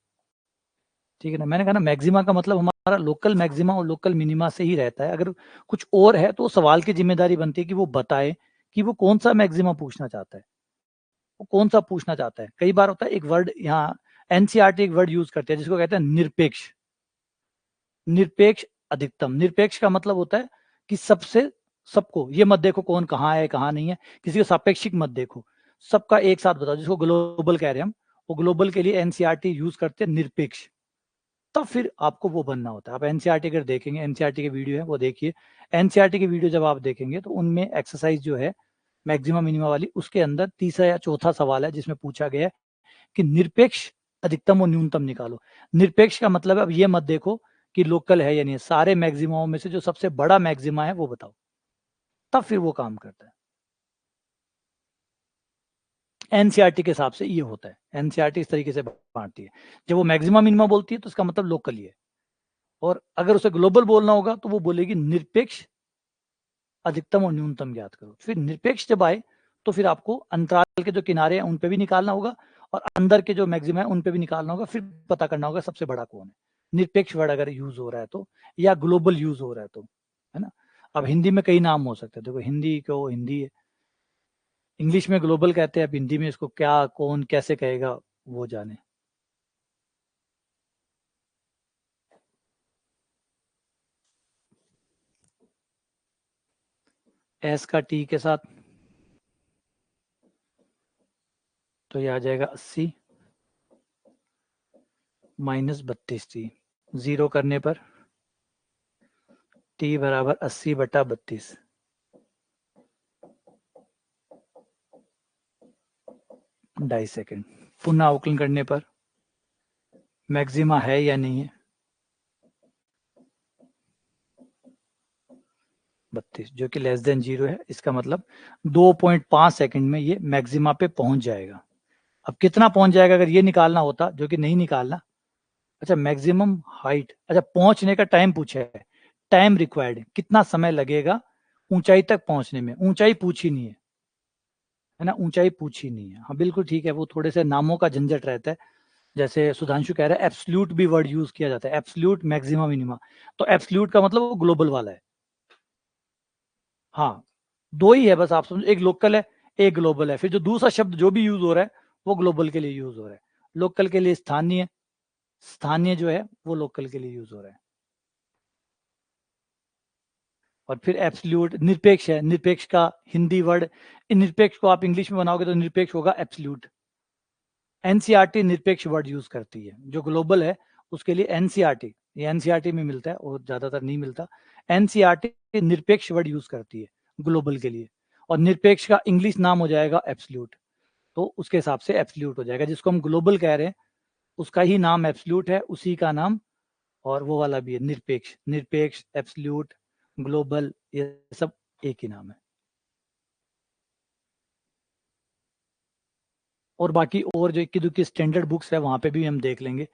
Speaker 1: ठीक है ना। मैंने कहा ना मैक्सिमा का मतलब हमारा लोकल मैक्सिमा और लोकल मिनिमा से ही रहता है। अगर कुछ और है तो सवाल की जिम्मेदारी बनती है कि वो बताए कि वो कौन सा मैक्सिमा पूछना चाहता है, वो कौन सा पूछना चाहता है। कई बार होता है एक वर्ड यहाँ एनसीईआरटी एक वर्ड यूज करते हैं जिसको कहते हैं निरपेक्ष। निरपेक्ष अधिकतम। निरपेक्ष का मतलब होता है कि सबसे सबको ये मत देखो कौन कहाँ है कहाँ नहीं है, किसी को सापेक्षिक मत देखो, सबका एक साथ बताओ, जिसको ग्लोबल कह रहे हैं हम। वो ग्लोबल के लिए एनसीईआरटी यूज करते हैं निरपेक्ष। तब फिर आपको वो बनना होता है। आप एनसीईआरटी अगर देखेंगे, एनसीईआरटी के वीडियो है वो देखिए। एनसीईआरटी के वीडियो जब आप देखेंगे तो उनमें एक्सरसाइज जो है मैक्सिमम मिनिमम वाली, उसके अंदर तीसरा या चौथा सवाल है जिसमें पूछा गया है कि निरपेक्ष अधिकतम और न्यूनतम निकालो। निरपेक्ष का मतलब है अब ये मत देखो कि लोकल है या नहीं है, सारे मैक्सिमम में से जो सबसे बड़ा मैक्सिमा है वो बताओ, तब फिर वो काम करता है। एनसीईआरटी के हिसाब से ये होता है। एनसीईआरटी इस तरीके से बांटती है, जब वो मैक्सिमम मिनिमम बोलती है तो इसका मतलब लोकल ही है, और अगर उसे ग्लोबल बोलना होगा तो वो बोलेगी निरपेक्ष अधिकतम और न्यूनतम ज्ञात करो। फिर निरपेक्ष जब आए तो फिर आपको अंतराल के जो किनारे हैं उन पे भी निकालना होगा, और अंदर के जो मैक्सिमम है उन पे भी निकालना होगा, फिर पता करना होगा सबसे बड़ा कौन है। निरपेक्ष वर्ड अगर यूज हो रहा है तो, या ग्लोबल यूज हो रहा है तो, है ना। अब हिंदी में कई नाम हो सकते हैं, देखो हिंदी को हिंदी है, इंग्लिश में ग्लोबल कहते हैं, अब हिंदी में इसको क्या कौन कैसे कहेगा वो जाने। एस का टी के साथ तो ये आ जाएगा 80 माइनस 32t, जीरो करने पर t बराबर 80/32, 2.5 सेकेंड। पुनः अवकलन करने पर मैक्सिमा है या नहीं है 32, जो कि लेस देन जीरो है, इसका मतलब 2.5 सेकंड में ये मैक्सिमा पे पहुंच जाएगा। अब कितना पहुंच जाएगा अगर ये निकालना होता, जो कि नहीं निकालना। अच्छा, मैक्सिमम हाइट, अच्छा पहुंचने का टाइम पूछा है, टाइम रिक्वायर्ड कितना समय लगेगा ऊंचाई तक पहुंचने में, ऊंचाई पूछी नहीं है ना, ऊंचाई पूछी नहीं है। हाँ बिल्कुल ठीक है, वो थोड़े से नामों का झंझट रहता है। जैसे सुधांशु कह रहा है एब्सोल्यूट भी वर्ड यूज किया जाता है, एब्सोल्यूट मैक्सिमम मिनिमा, तो एब्सोल्यूट का मतलब वो ग्लोबल वाला है। हाँ, दो ही है बस, आप समझो, एक लोकल है एक ग्लोबल है, फिर जो दूसरा शब्द जो भी यूज हो रहा है वो ग्लोबल के लिए यूज हो रहा है। लोकल के लिए स्थानीय, स्थानीय जो है वो लोकल के लिए यूज हो रहा है। और फिर एब्सोल्यूट निरपेक्ष है, निरपेक्ष का हिंदी वर्ड, निरपेक्ष को आप इंग्लिश में बनाओगे तो निरपेक्ष होगा एब्सोल्यूट। एनसीईआरटी निरपेक्ष वर्ड यूज करती है, जो ग्लोबल है उसके लिए एनसीईआरटी, ये एनसीईआरटी में मिलता है और ज्यादातर नहीं मिलता। एनसीईआरटी निरपेक्ष वर्ड यूज करती है ग्लोबल के लिए, और निरपेक्ष का इंग्लिश नाम हो जाएगा एब्सोल्यूट, तो उसके हिसाब से एब्सोल्यूट हो जाएगा। जिसको हम ग्लोबल कह रहे हैं उसका ही नाम एब्सोल्यूट है, उसी का नाम, और वो वाला भी है निरपेक्ष। निरपेक्ष, एब्सोल्यूट, ग्लोबल, ये सब एक ही नाम है। और बाकी और जो इक्की दुक्की स्टैंडर्ड बुक्स है वहां पे भी हम देख लेंगे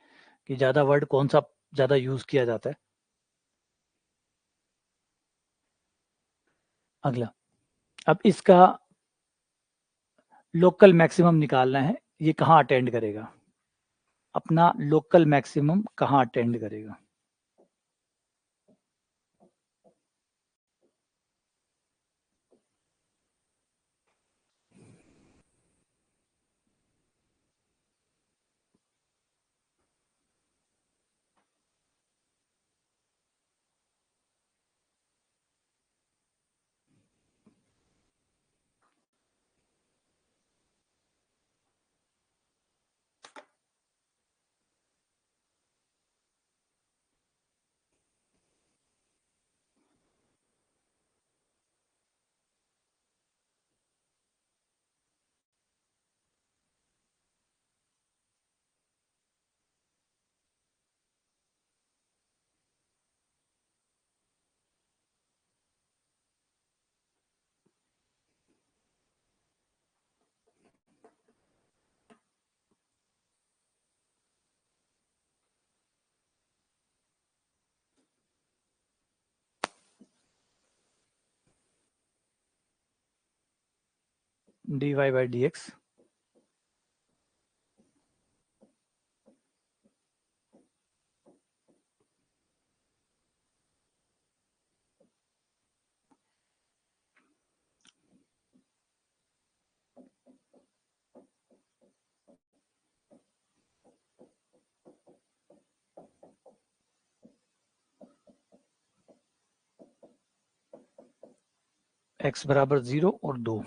Speaker 1: कि ज्यादा वर्ड कौन सा ज्यादा यूज किया जाता है। अगला, अब इसका लोकल मैक्सिमम निकालना है, ये कहाँ अटेंड करेगा, अपना लोकल मैक्सिमम कहाँ अटेंड करेगा। dy/dx, x बराबर 0 और 2।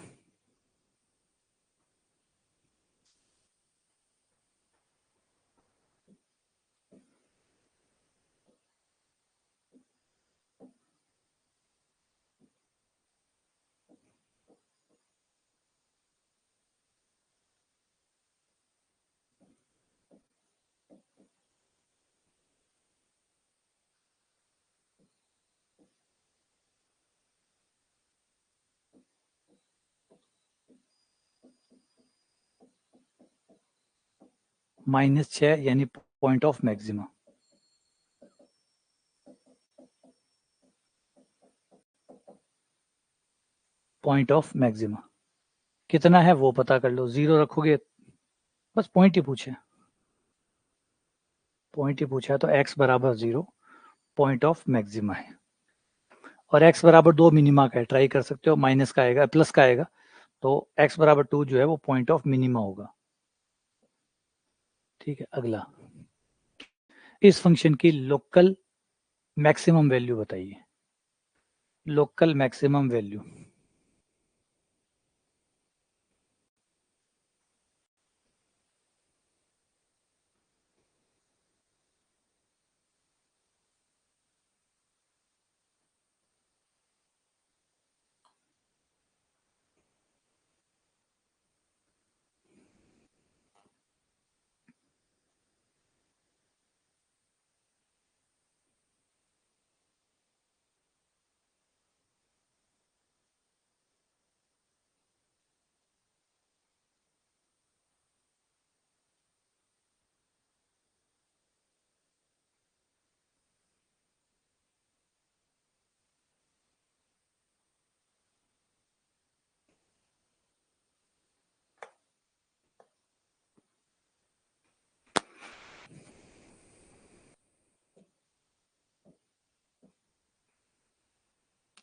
Speaker 1: -6 यानी point of maxima. Point of maxima कितना है वो पता कर लो। 0 रखोगे, बस पॉइंट ही पूछे, पॉइंट ही पूछा है तो x बराबर 0 पॉइंट ऑफ मैक्सिमा है। और x बराबर 2 मिनिमा का है, ट्राई कर सकते हो, माइनस का आएगा प्लस का आएगा, तो x बराबर 2 जो है वो पॉइंट ऑफ मिनिमा होगा। ठीक है, अगला, इस फंक्शन की लोकल मैक्सिमम वैल्यू बताइए। लोकल मैक्सिमम वैल्यू,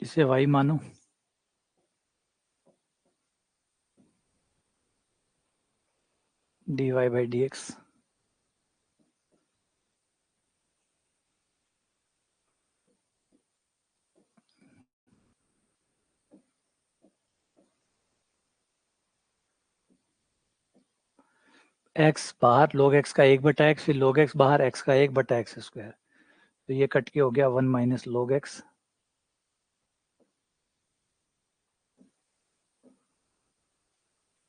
Speaker 1: इसे y मानो, dy बाई dx, x बाहर log x का 1/x, फिर log x बाहर x का 1/x स्क्वायर, तो ये कट के हो गया 1 माइनस log x,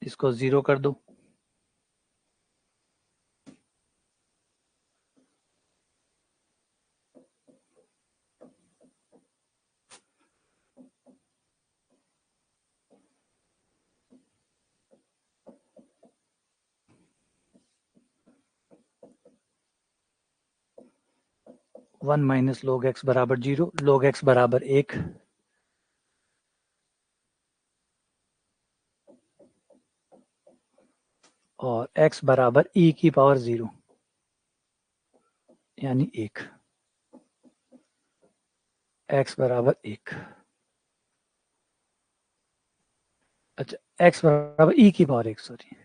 Speaker 1: इसको 0 कर दो, वन माइनस log x बराबर 0, log x बराबर 1, और x बराबर e की पावर 0 यानी 1, x बराबर 1। अच्छा, x बराबर e की पावर 1, सॉरी,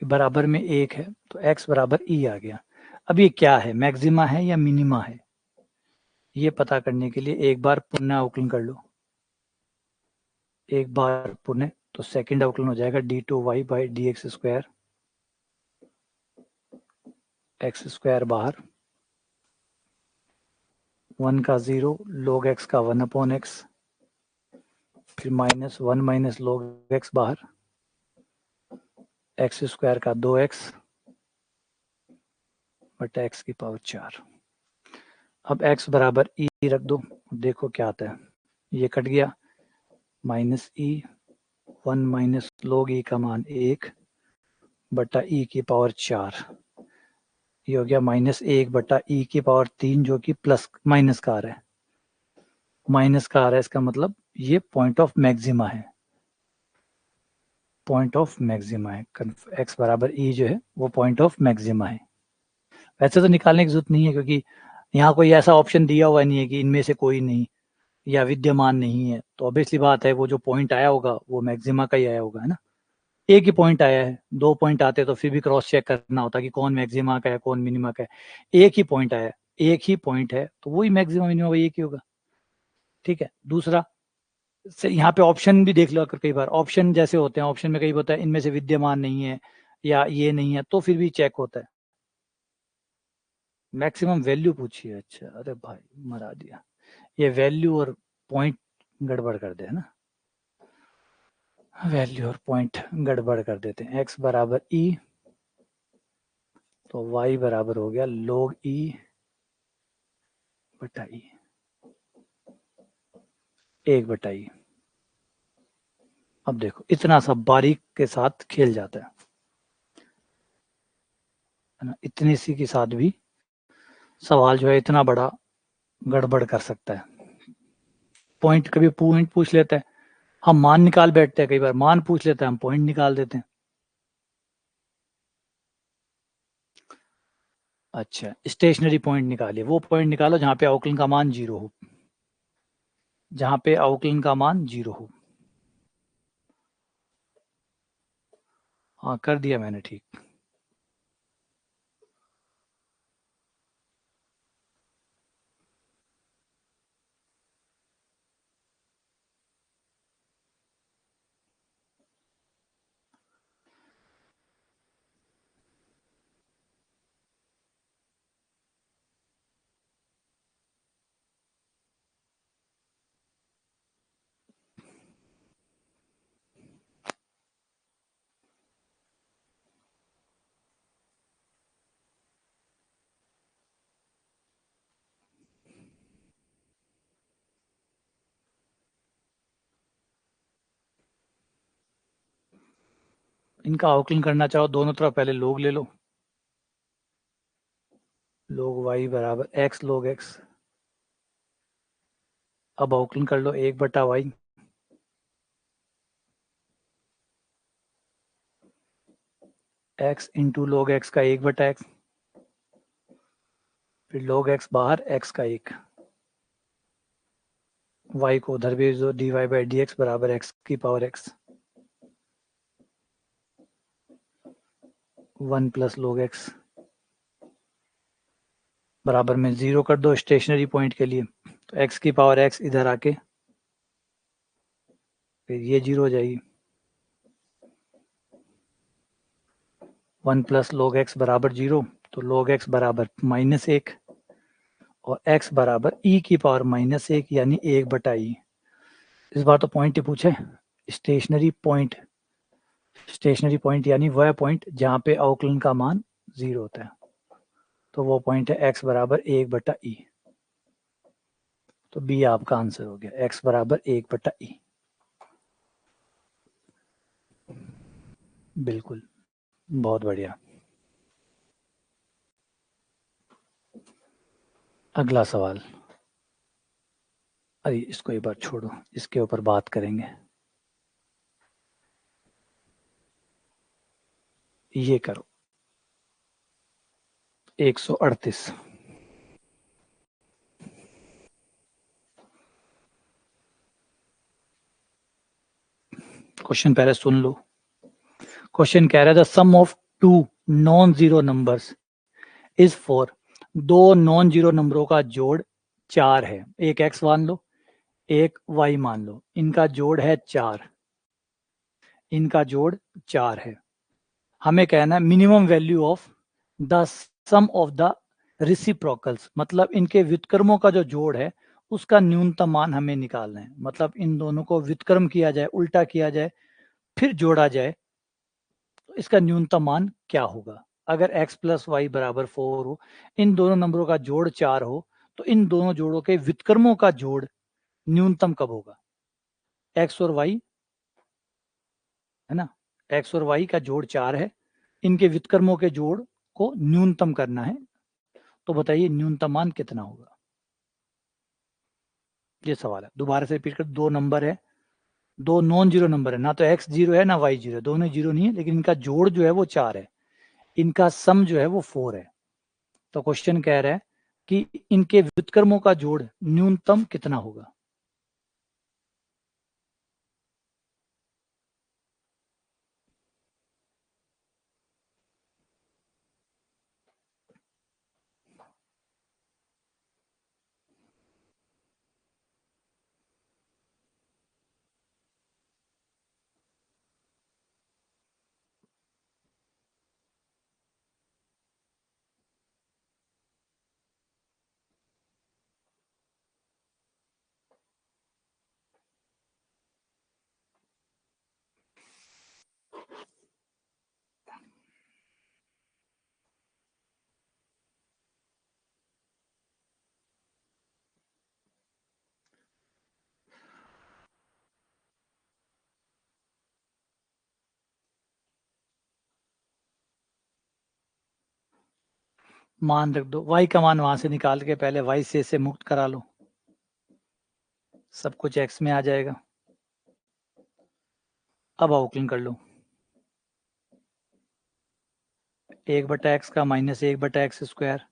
Speaker 1: बराबर में 1 है तो x बराबर e आ गया। अब ये क्या है, मैक्सिमा है या मिनिमा है, ये पता करने के लिए एक बार पुनः अवकलन कर लो। एक बार पुनः, तो सेकंड अवकलन हो जाएगा d2y by dx square, x square बाहर, 1 का 0, log x का 1/x, फिर -1 माइनस log x बाहर, एक्स स्क्वायर का 2x बटा x की पावर 4। अब x बराबर e रख दो, देखो क्या आता है, ये कट गया, -e, 1 माइनस log e का मान 1 बटा e की पावर 4, ये हो गया -1 बटा e की पावर 3, जो कि प्लस माइनस का आ रहा है, माइनस का आ रहा है, इसका मतलब ये पॉइंट ऑफ मैक्सिमा है, पॉइंट ऑफ मैक्सिमा है, x बराबर e जो है वो पॉइंट ऑफ मैक्सिमा है। वैसे तो निकालने की जरूरत नहीं है, क्योंकि यहाँ कोई ऐसा ऑप्शन दिया हुआ नहीं है कि इनमें से कोई नहीं या विद्यमान नहीं है, तो ऑब्वियसली बात है वो जो पॉइंट आया होगा वो मैक्सिमा का ही आया होगा, है ना। एक ही पॉइंट आया है, 2 पॉइंट आते तो फिर भी क्रॉस चेक करना होता कि कौन मैक्सिमा का है कौन मिनिमा का है। एक ही पॉइंट आया, एक ही पॉइंट है, तो वही मैक्सिमा मिनिमा वही एक ही होगा। ठीक है। दूसरा से यहाँ पे ऑप्शन भी देख लो, अगर कई बार ऑप्शन जैसे होते हैं, ऑप्शन में कई होता है इनमें से विद्यमान नहीं है या ये नहीं है, तो फिर भी चेक होता है। मैक्सिमम वैल्यू पूछिए, अच्छा अरे भाई मरा दिया, ये वैल्यू और पॉइंट गड़बड़ कर दे है ना, वैल्यू और पॉइंट गड़बड़ कर देते हैं। x बराबर e, तो y बराबर हो गया log e बटा e, 1/e। अब देखो इतना सब बारीक के साथ खेल जाता है ना, इतने सी के साथ भी सवाल जो है इतना बड़ा गड़बड़ कर सकता है। पॉइंट कभी पॉइंट पूछ लेता है, हम मान निकाल बैठते हैं, कई बार मान पूछ लेते हैं हम पॉइंट निकाल देते हैं। अच्छा, स्टेशनरी पॉइंट निकालिए, वो पॉइंट निकालो जहां पे अवकलन का मान 0 हो, जहां पे अवकलन का मान 0 हो। हाँ कर दिया मैंने, ठीक। इनका अवकलन करना चाहो दोनों तरफ पहले लोग ले लो, लोग y बराबर x log x। अब अवकलन कर लो 1/y, x into log x का 1/x, फिर log x बाहर x का 1, y को उधर भेज दो, dy बाई डी एक्स बराबर x की power x, 1 plus log x बराबर में 0 कर दो स्टेशनरी पॉइंट के लिए, तो x की पावर x इधर आके फिर ये 0 हो जाएगी। 1 प्लस log x बराबर 0, तो log x बराबर -1 और x बराबर e की पावर -1 यानी 1/e। इस बार तो पॉइंट ही पूछे, स्टेशनरी पॉइंट, स्टेशनरी पॉइंट यानी वह पॉइंट जहां पे अवकलन का मान 0 होता है, तो वो पॉइंट है x बराबर 1/e। तो बी आपका आंसर हो गया, x बराबर 1/e। बिल्कुल, बहुत बढ़िया। अगला सवाल, अरे इसको एक बार छोड़ो, इसके ऊपर बात करेंगे। ये करो 138। क्वेश्चन पहले सुन लो। क्वेश्चन कह रहा है the sum of two non zero numbers is 4। दो नॉन जीरो नंबरों का जोड़ 4 है, एक x मान लो एक y मान लो, इनका जोड़ है 4, इनका जोड़ 4 है। हमें कहना है minimum value of the sum of the reciprocals, मतलब इनके व्युत्क्रमों का जो जोड़ है उसका न्यूनतम मान हमें निकालना है। मतलब इन दोनों को व्युत्क्रम किया जाए, उल्टा किया जाए, फिर जोड़ा जाए, तो इसका न्यूनतम मान क्या होगा। अगर x प्लस वाई बराबर 4 हो, इन दोनों नंबरों का जोड़ 4 हो, तो इन दोनों जोड़ों के व्युत्क्रमों का जोड़ न्यूनतम कब होगा। x और y है ना, x और y का जोड़ 4 है, इनके व्युत्क्रमों के जोड़ को न्यूनतम करना है, तो बताइए न्यूनतम मान कितना होगा। ये सवाल है, दोबारा से रिपीट कर, दो नंबर है, दो नॉन जीरो नंबर है, ना तो x जीरो है ना y जीरो है, दोनों जीरो नहीं है, लेकिन इनका जोड़ जो है वो 4 है, इनका सम जो है वो 4 है। तो क्वेश्चन कह रहा है कि इनके व्युत्क्रमों का जोड़ न्यूनतम कितना होगा। मान रख दो, y का मान वहां से निकाल के पहले y से इसे मुक्त करा लो, सब कुछ x में आ जाएगा। अब अवकलन कर लो, 1/x का माइनस 1/x स्क्वायर,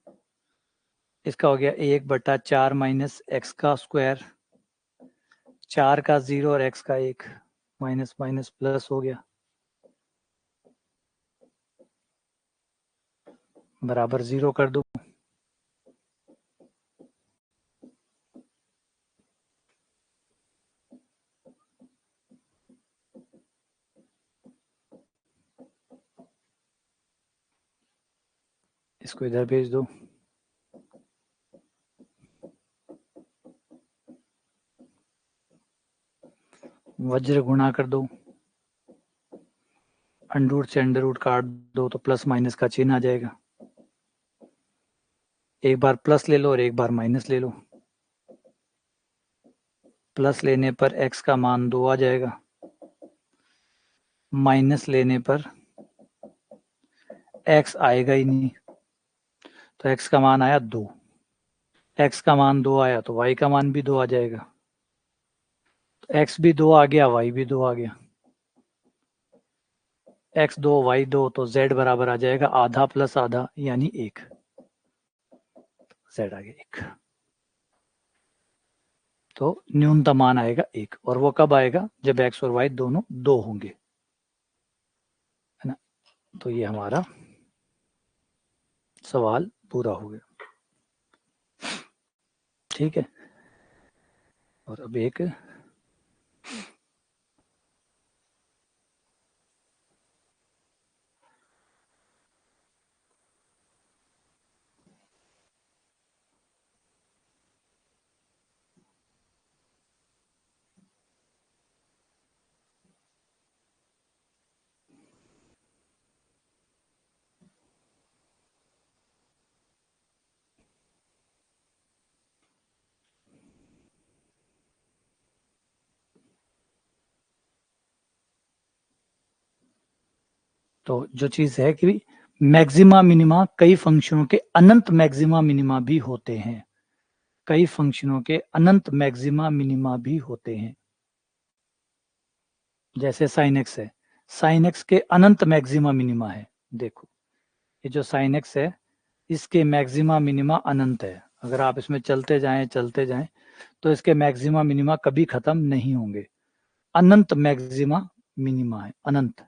Speaker 1: इसका हो गया 1/4 माइनस x का स्क्वायर, 4 का 0 और x का 1, माइनस माइनस प्लस हो गया, बराबर 0 कर दो। इसको इधर भेज दो, वज्र गुणा कर दो, अंडरूट से अंडरूट काट दो तो प्लस माइनस का चिन्ह आ जाएगा। एक बार प्लस ले लो और एक बार माइनस ले लो। प्लस लेने पर x का मान 2 आ जाएगा, माइनस लेने पर x आएगा ही नहीं, तो x का मान आया 2। x का मान 2 आया तो y का मान भी 2 आ जाएगा, तो x भी 2 आ गया, y भी 2 आ गया। x 2 y 2 तो z बराबर आ जाएगा आधा प्लस आधा यानी 1, z आ गया 1। तो न्यूनतम मान आएगा 1, और वो कब आएगा? जब x और y दोनों 2 होंगे, है ना। तो ये हमारा सवाल पूरा हो गया, ठीक है। और अब एक तो जो चीज है कि मैक्सिमा मिनिमा कई फंक्शनों के अनंत मैक्सिमा मिनिमा भी होते हैं, कई फंक्शनों के अनंत मैक्सिमा मिनिमा भी होते हैं। जैसे साइन एक्स है, साइन एक्स के अनंत मैक्सिमा मिनिमा है। देखो ये जो साइन एक्स है इसके मैक्सिमा मिनिमा अनंत है, अगर आप इसमें चलते जाएं तो इसके मैक्सिमा मिनिमा कभी खत्म नहीं होंगे। अनंत मैक्सिमा मिनिमा है, अनंत।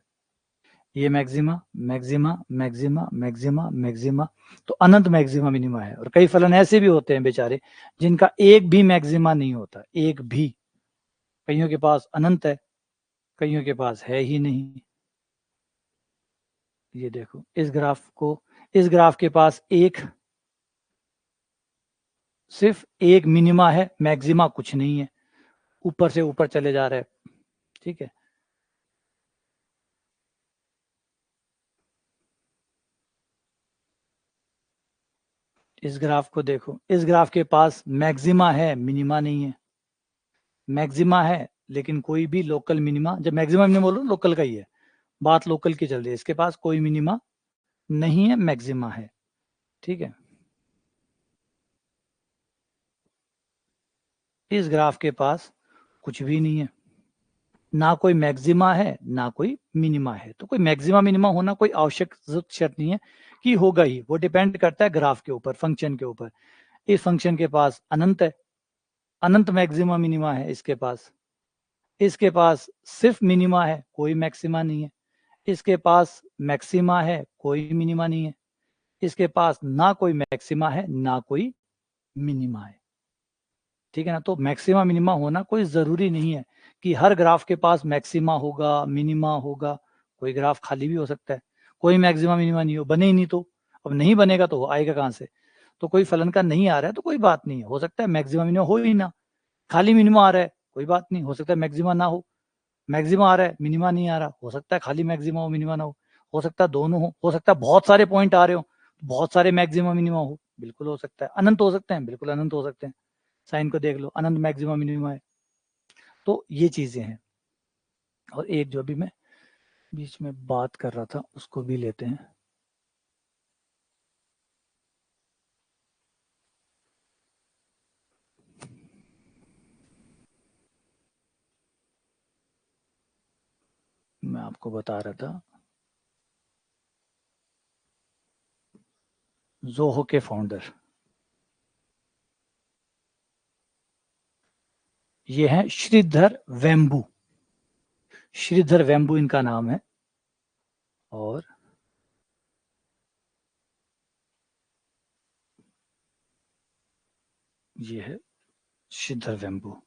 Speaker 1: ये maxima maxima maxima maxima maxima, तो अनंत मैक्सिमा मिनिमा है। और कई फलन ऐसे भी होते हैं बेचारे जिनका एक भी मैक्सिमा नहीं होता, एक भी। कईयों के पास अनंत है, कईयों के पास है ही नहीं। ये देखो इस ग्राफ को, इस ग्राफ के पास एक, सिर्फ एक मिनिमा है, मैक्सिमा कुछ नहीं है, ऊपर से ऊपर चले जा रहे हैं, ठीक है। इस ग्राफ को देखो, इस ग्राफ के पास मैक्सिमा है, मिनिमा नहीं है। मैक्सिमा है लेकिन कोई भी लोकल मिनिमा, जब मैक्सिमा मिनिमा बोलो लोकल का ही है, बात लोकल की चल रही है। इसके पास कोई मिनिमा नहीं है, मैक्सिमा है, ठीक है। इस ग्राफ के पास कुछ भी नहीं है, ना कोई मैक्सिमा है ना कोई मिनिमा है। तो कोई मैक्सिमा मिनिमा होना कोई आवश्यक शर्त नहीं है कि होगा ही, वो डिपेंड करता है ग्राफ के ऊपर, फंक्शन के ऊपर। इस फंक्शन के पास अनंत है, अनंत मैक्सिमा मिनिमा है इसके पास। इसके पास सिर्फ मिनिमा है, कोई मैक्सिमा नहीं है। इसके पास मैक्सिमा है, कोई मिनिमा नहीं है। इसके पास ना कोई मैक्सिमा है ना कोई मिनिमा है, ठीक है ना। तो मैक्सिमा मिनिमा होना कोई जरूरी नहीं है कि हर ग्राफ के पास मैक्सिमा होगा मिनिमा होगा। कोई ग्राफ खाली भी हो सकता है, कोई मैक्सिमा मिनिमा नहीं हो, बने ही नहीं तो। अब नहीं बनेगा तो आएगा कहाँ से? तो कोई फलन का नहीं आ रहा है तो कोई बात नहीं है, हो सकता है मैक्सिमा मिनिमा हो ही ना। खाली मिनिमा आ रहा है, कोई बात नहीं, हो सकता है मैक्सिमा ना हो। मैक्सिमा आ रहा है, मिनिमा नहीं आ रहा, हो सकता है खाली मैक्सिमा हो मिनिमा ना हो सकता है दोनों हो सकता है बहुत सारे पॉइंट आ रहे हो, बहुत सारे मैक्सिमा मिनिमा हो, बिल्कुल हो सकता है। अनंत हो सकते हैं, बिल्कुल अनंत हो सकते हैं। साइन को देख लो, अनंत मैक्सिमा मिनिमा है। तो ये चीजें हैं। और एक जो भी मैं बीच में बात कर रहा था उसको भी लेते हैं। मैं आपको बता रहा था, जोहो के फाउंडर ये हैं श्रीधर वेम्बू। श्रीधर वेम्बू इनका नाम है। और ये है श्रीधर वेम्बू।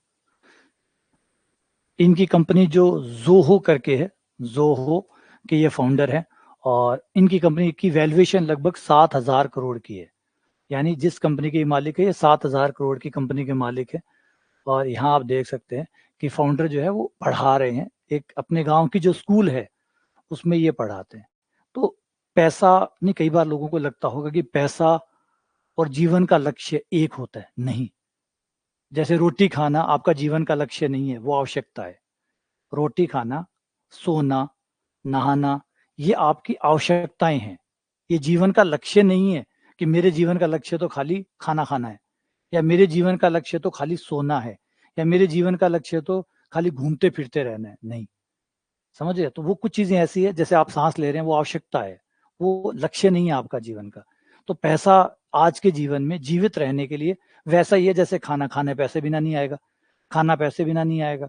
Speaker 1: इनकी कंपनी जो जोहो करके है, जोहो के ये फाउंडर है। और इनकी कंपनी की वैल्यूएशन लगभग 7,000 करोड़ की है। यानी जिस कंपनी के मालिक है, ये 7,000 करोड़ की कंपनी के मालिक है। और यहाँ आप देख सकते हैं कि फाउंडर जो है वो पढ़ा रहे हैं, एक अपने गांव की जो स्कूल है उसमें ये पढ़ाते हैं। तो पैसा नहीं, कई बार लोगों को लगता होगा कि पैसा और जीवन का लक्ष्य एक होता है। नहीं, जैसे रोटी खाना आपका जीवन का लक्ष्य नहीं है, वो आवश्यकता है। रोटी खाना, सोना, नहाना, ये आपकी आवश्यकताएं हैं। ये जीवन का लक्ष्य नहीं है कि मेरे जीवन का लक्ष्य तो खाली खाना खाना है, या मेरे जीवन का लक्ष्य तो खाली सोना है, या मेरे जीवन का लक्ष्य तो खाली घूमते फिरते रहना है। नहीं, समझिए। तो वो कुछ चीजें ऐसी है, जैसे आप सांस ले रहे हैं वो आवश्यकता है, वो लक्ष्य नहीं है आपका जीवन का। तो पैसा आज के जीवन में जीवित रहने के लिए वैसा ही है जैसे खाना। खाने पैसे बिना नहीं आएगा, खाना पैसे बिना नहीं आएगा।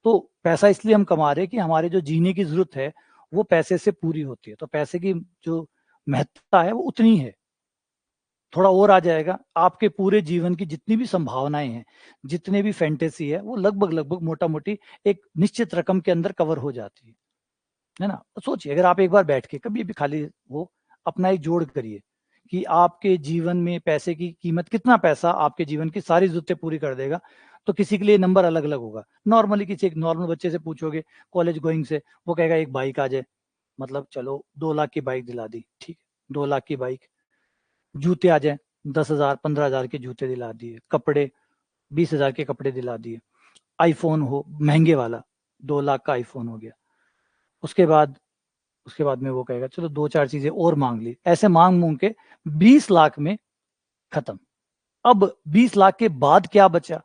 Speaker 1: तो पैसा इसलिए हम कमा रहे हैं कि हमारे जो जीने की जरूरत है वो पैसे से पूरी होती है। तो पैसे की जो महत्ता है वो उतनी है। थोड़ा और आ जाएगा, आपके पूरे जीवन की जितनी भी संभावनाएं हैं, जितने भी फैंटेसी है, वो लगभग लगभग मोटा मोटी एक निश्चित रकम के अंदर कवर हो जाती है ना। तो सोचिए, अगर आप एक बार बैठ के कभी भी खाली वो अपना एक जोड़ करिए कि आपके जीवन में पैसे की कीमत, कितना पैसा आपके जीवन की सारी जरूरतें पूरी कर देगा। तो किसी के लिए नंबर अलग अलग होगा। नॉर्मली किसी एक नॉर्मल बच्चे से पूछोगे, कॉलेज गोइंग से, वो कहेगा एक बाइक आ जाए, मतलब चलो 2 लाख की बाइक दिला दी, ठीक है 2 लाख की बाइक। जूते आ जाए, 10,000 15,000 के जूते दिला दिए, कपड़े 20,000 के कपड़े दिला दिए, आईफोन हो महंगे वाला, 2 लाख का आईफोन हो गया। उसके बाद में वो कहेगा चलो 2-4 चीजें और मांग ली। ऐसे मांग मूंग के 20 लाख में खत्म। अब 20 लाख के बाद क्या बचा?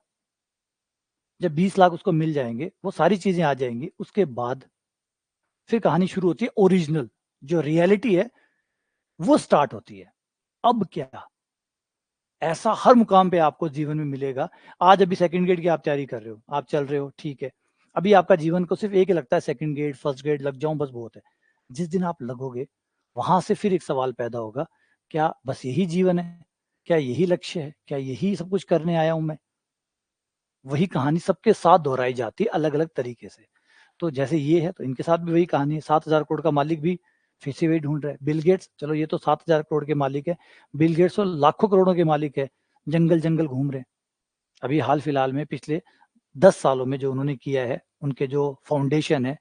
Speaker 1: जब 20 लाख उसको मिल जाएंगे, वो सारी चीजें आ जाएंगी, उसके बाद फिर कहानी शुरू होती है। ओरिजिनल जो रियलिटी है वो स्टार्ट होती है। अब क्या? ऐसा हर मुकाम पे आपको जीवन में मिलेगा। आज अभी सेकंड ग्रेड की आप तैयारी कर रहे हो, आप चल रहे हो, ठीक है। अभी आपका जीवन को सिर्फ एक ही लगता है, सेकंड ग्रेड फर्स्ट ग्रेड लग जाऊं बस बहुत है। जिस दिन आप लगोगे, वहां से फिर एक सवाल पैदा होगा, क्या बस यही जीवन है? क्या यही लक्ष्य है? क्या यही सब कुछ करने आया हूं मैं? वही कहानी सबके साथ दोहराई जाती है अलग अलग तरीके से। तो जैसे ये है, तो इनके साथ भी वही कहानी है। 7,000 करोड़ का मालिक भी फिर से वही ढूंढ रहा है। बिल गेट्स, चलो ये तो 7,000 करोड़ के मालिक है, बिल गेट्स तो लाखों करोड़ों के मालिक है, जंगल जंगल घूम रहे हैं। अभी हाल फिलहाल में पिछले 10 सालों में जो उन्होंने किया है, उनके जो फाउंडेशन है,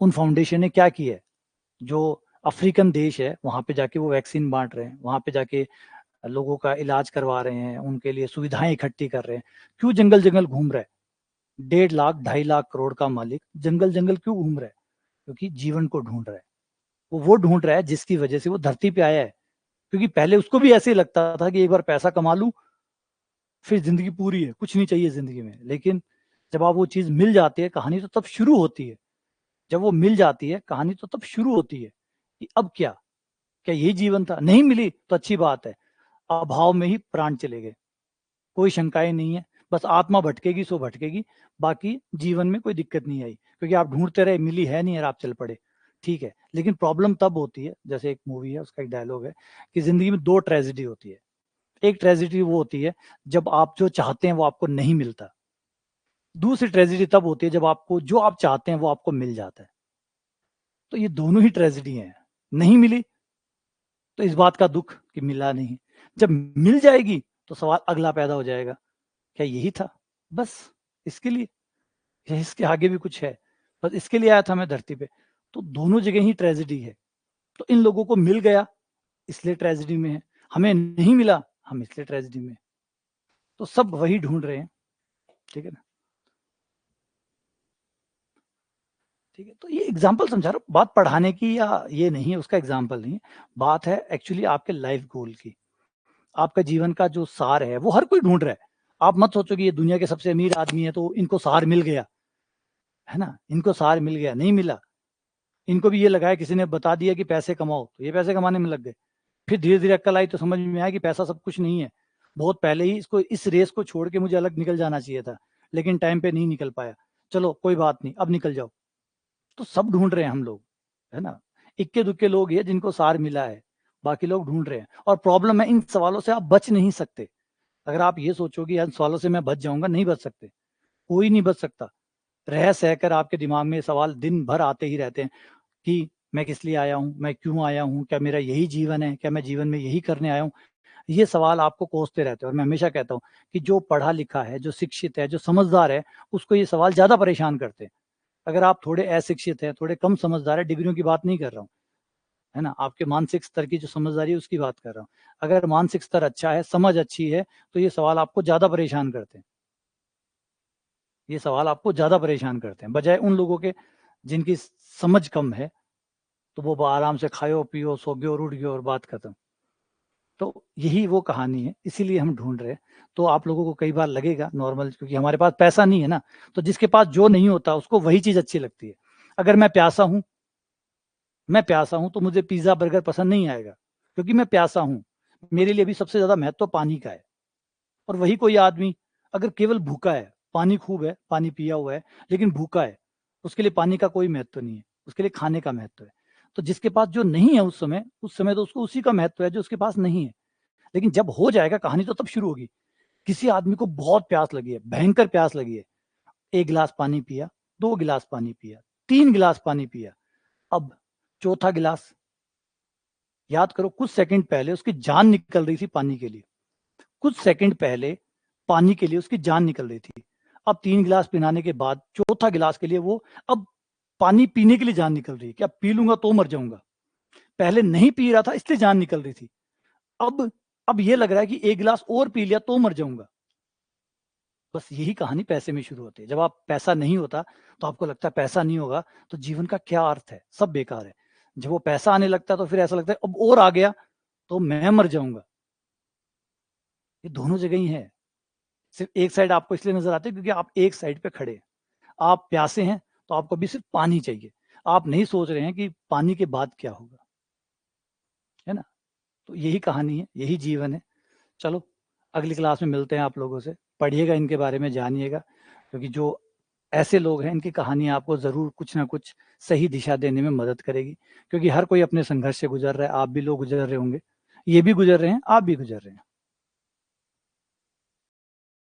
Speaker 1: उन फाउंडेशन ने क्या किया है? जो अफ्रीकन देश है वहां पे जाके वो वैक्सीन बांट रहे हैं, वहां पे जाके लोगों का इलाज करवा रहे हैं, उनके लिए सुविधाएं इकट्ठी कर रहे हैं। क्यों जंगल जंगल घूम रहा है? 1.5 लाख 2.5 लाख करोड़ का मालिक जंगल जंगल क्यों घूम रहा है? क्योंकि जीवन को ढूंढ रहा है। वो ढूंढ रहा है जिसकी वजह से वो धरती पे आया है। क्योंकि पहले उसको भी ऐसे ही लगता था कि एक बार पैसा कमा लूं, फिर जिंदगी पूरी है, कुछ नहीं चाहिए जिंदगी में। लेकिन जब आप वो चीज मिल जाती है, कहानी तो तब शुरू होती है। जब वो मिल जाती है, कहानी तो तब शुरू होती है कि अब क्या? क्या यही जीवन था? नहीं मिली तो अच्छी बात है, अभाव में ही प्राण चले गए, कोई शंकाएं नहीं है। बस आत्मा भटकेगी सो भटकेगी, बाकी जीवन में कोई दिक्कत नहीं आई, क्योंकि आप ढूंढते रहे, मिली है नहीं और आप चल पड़े, ठीक है। लेकिन प्रॉब्लम तब होती है, जैसे एक मूवी है उसका एक डायलॉग है कि जिंदगी में 2 ट्रेजेडी होती है। एक ट्रेजेडी वो होती है जब आप जो चाहते हैं वो आपको नहीं मिलता। दूसरी ट्रेजेडी तब होती है जब आपको जो आप चाहते हैं वो आपको मिल जाता है। तो ये दोनों ही ट्रेजेडी हैं। नहीं मिली तो इस बात का दुख कि मिला नहीं। जब मिल जाएगी तो सवाल अगला पैदा हो जाएगा, क्या यही था बस इसके लिए, या इसके आगे भी कुछ है? बस इसके लिए आया था मैं धरती पे। तो दोनों जगह ही ट्रेजेडी है। तो इन लोगों को मिल गया इसलिए ट्रेजेडी में है, हमें नहीं मिला हम इसलिए ट्रेजेडी में। तो सब वही ढूंढ रहे हैं, ठीक है ना। ठीक है, तो ये एग्जाम्पल समझा रहा हूँ, बात पढ़ाने की या ये नहीं है, उसका एग्जाम्पल नहीं है। बात है एक्चुअली आपके लाइफ गोल की। आपका जीवन का जो सार है वो हर कोई ढूंढ रहा है। आप मत सोचो कि ये दुनिया के सबसे अमीर आदमी है तो इनको सार मिल गया, है ना, इनको सार मिल गया, नहीं मिला। इनको भी ये लगा है, किसी ने बता दिया कि पैसे कमाओ, तो ये पैसे कमाने में लग गए। फिर धीरे धीरे अक्ल आई तो समझ में आया कि पैसा सब कुछ नहीं है। बहुत पहले ही इसको, इस रेस को छोड़ के मुझे अलग निकल जाना चाहिए था, लेकिन टाइम पे नहीं निकल पाया। चलो कोई बात नहीं, अब निकल जाओ। तो सब ढूंढ रहे हैं हम लोग, है ना। इक्के दुक्के लोग ये जिनको सार मिला है, बाकी लोग ढूंढ रहे हैं। और प्रॉब्लम है, इन सवालों से आप बच नहीं सकते। अगर आप ये सोचोगे इन सवालों से मैं बच जाऊंगा, नहीं बच सकते, कोई नहीं बच सकता। रह सहकर आपके दिमाग में सवाल दिन भर आते ही रहते हैं कि मैं किस लिए आया हूँ, मैं क्यों आया हूँ, क्या मेरा यही जीवन है, क्या मैं जीवन में यही करने आया हूँ। ये सवाल आपको कोसते रहते हैं। और मैं हमेशा कहता हूँ कि जो पढ़ा लिखा है, जो शिक्षित है, जो समझदार है, उसको ये सवाल ज्यादा परेशान करते हैं। अगर आप थोड़े अशिक्षित हैं, थोड़े कम समझदार है, डिग्रियों की बात नहीं कर रहा हूँ, है ना, आपके मानसिक स्तर की जो समझदारी है उसकी बात कर रहा हूँ। अगर मानसिक स्तर अच्छा है, समझ अच्छी है, तो ये सवाल आपको ज्यादा परेशान करते हैं। ये सवाल आपको ज्यादा परेशान करते हैं, बजाय उन लोगों के जिनकी समझ कम है, तो वो आराम से खाओ पियो सो गयो और उठ गयो और बात खत्म। तो यही वो कहानी है, इसीलिए हम ढूंढ रहे हैं। तो आप लोगों को कई बार लगेगा नॉर्मल, क्योंकि हमारे पास पैसा नहीं है ना, तो जिसके पास जो नहीं होता उसको वही चीज अच्छी लगती है। अगर मैं प्यासा हूं तो मुझे पिज्जा बर्गर पसंद नहीं आएगा, क्योंकि मैं प्यासा हूं। मेरे लिए भी सबसे ज्यादा महत्व तो पानी का है। और वही कोई आदमी अगर केवल भूखा है, पानी खूब है, पानी पिया हुआ है, लेकिन भूखा है, उसके लिए पानी का कोई महत्व नहीं है, उसके लिए खाने का महत्व है। तो जिसके पास जो नहीं है उस समय तो उसको उसी का महत्व है जो उसके पास नहीं है। लेकिन जब हो जाएगा, कहानी तो तब शुरू होगी। किसी आदमी को बहुत प्यास लगी है, भयंकर प्यास लगी है, 1 गिलास पानी पिया, 2 गिलास पानी पिया, 3 गिलास पानी पिया, अब चौथा गिलास। याद करो, कुछ सेकंड पहले उसकी जान निकल रही थी पानी के लिए, कुछ सेकंड पहले पानी के लिए उसकी जान निकल रही थी। अब 3 गिलास पिलाने के बाद चौथा गिलास के लिए वो अब पानी पीने के लिए जान निकल रही है कि अब पी लूंगा तो मर जाऊंगा। पहले नहीं पी रहा था इसलिए जान निकल रही थी। अब अब ये लग रहा है कि 1 गिलास और पी लिया तो मर जाऊंगा। बस यही कहानी पैसे में शुरू होती है। जब आप पैसा नहीं होता तो आपको लगता है पैसा नहीं होगा तो जीवन का क्या अर्थ है, सब बेकार है। जब वो पैसा आने लगता है तो फिर ऐसा लगता है अब और आ गया तो मैं मर जाऊंगा। ये दोनों जगह ही है। सिर्फ एक साइड आपको इसलिए नजर आती है क्योंकि आप एक साइड पे खड़े हैं। आप प्यासे हैं तो आपको भी सिर्फ पानी चाहिए। आप नहीं सोच रहे हैं कि पानी के बाद क्या होगा, है ना। तो यही कहानी है, यही जीवन है। चलो अगली क्लास में मिलते हैं आप लोगों से। पढ़िएगा, इनके बारे में जानिएगा, क्योंकि जो ऐसे लोग हैं इनकी कहानी आपको जरूर कुछ ना कुछ सही दिशा देने में मदद करेगी। क्योंकि हर कोई अपने संघर्ष से गुजर रहा है, आप भी लोग गुजर रहे होंगे, ये भी गुजर रहे हैं, आप भी गुजर रहे हैं।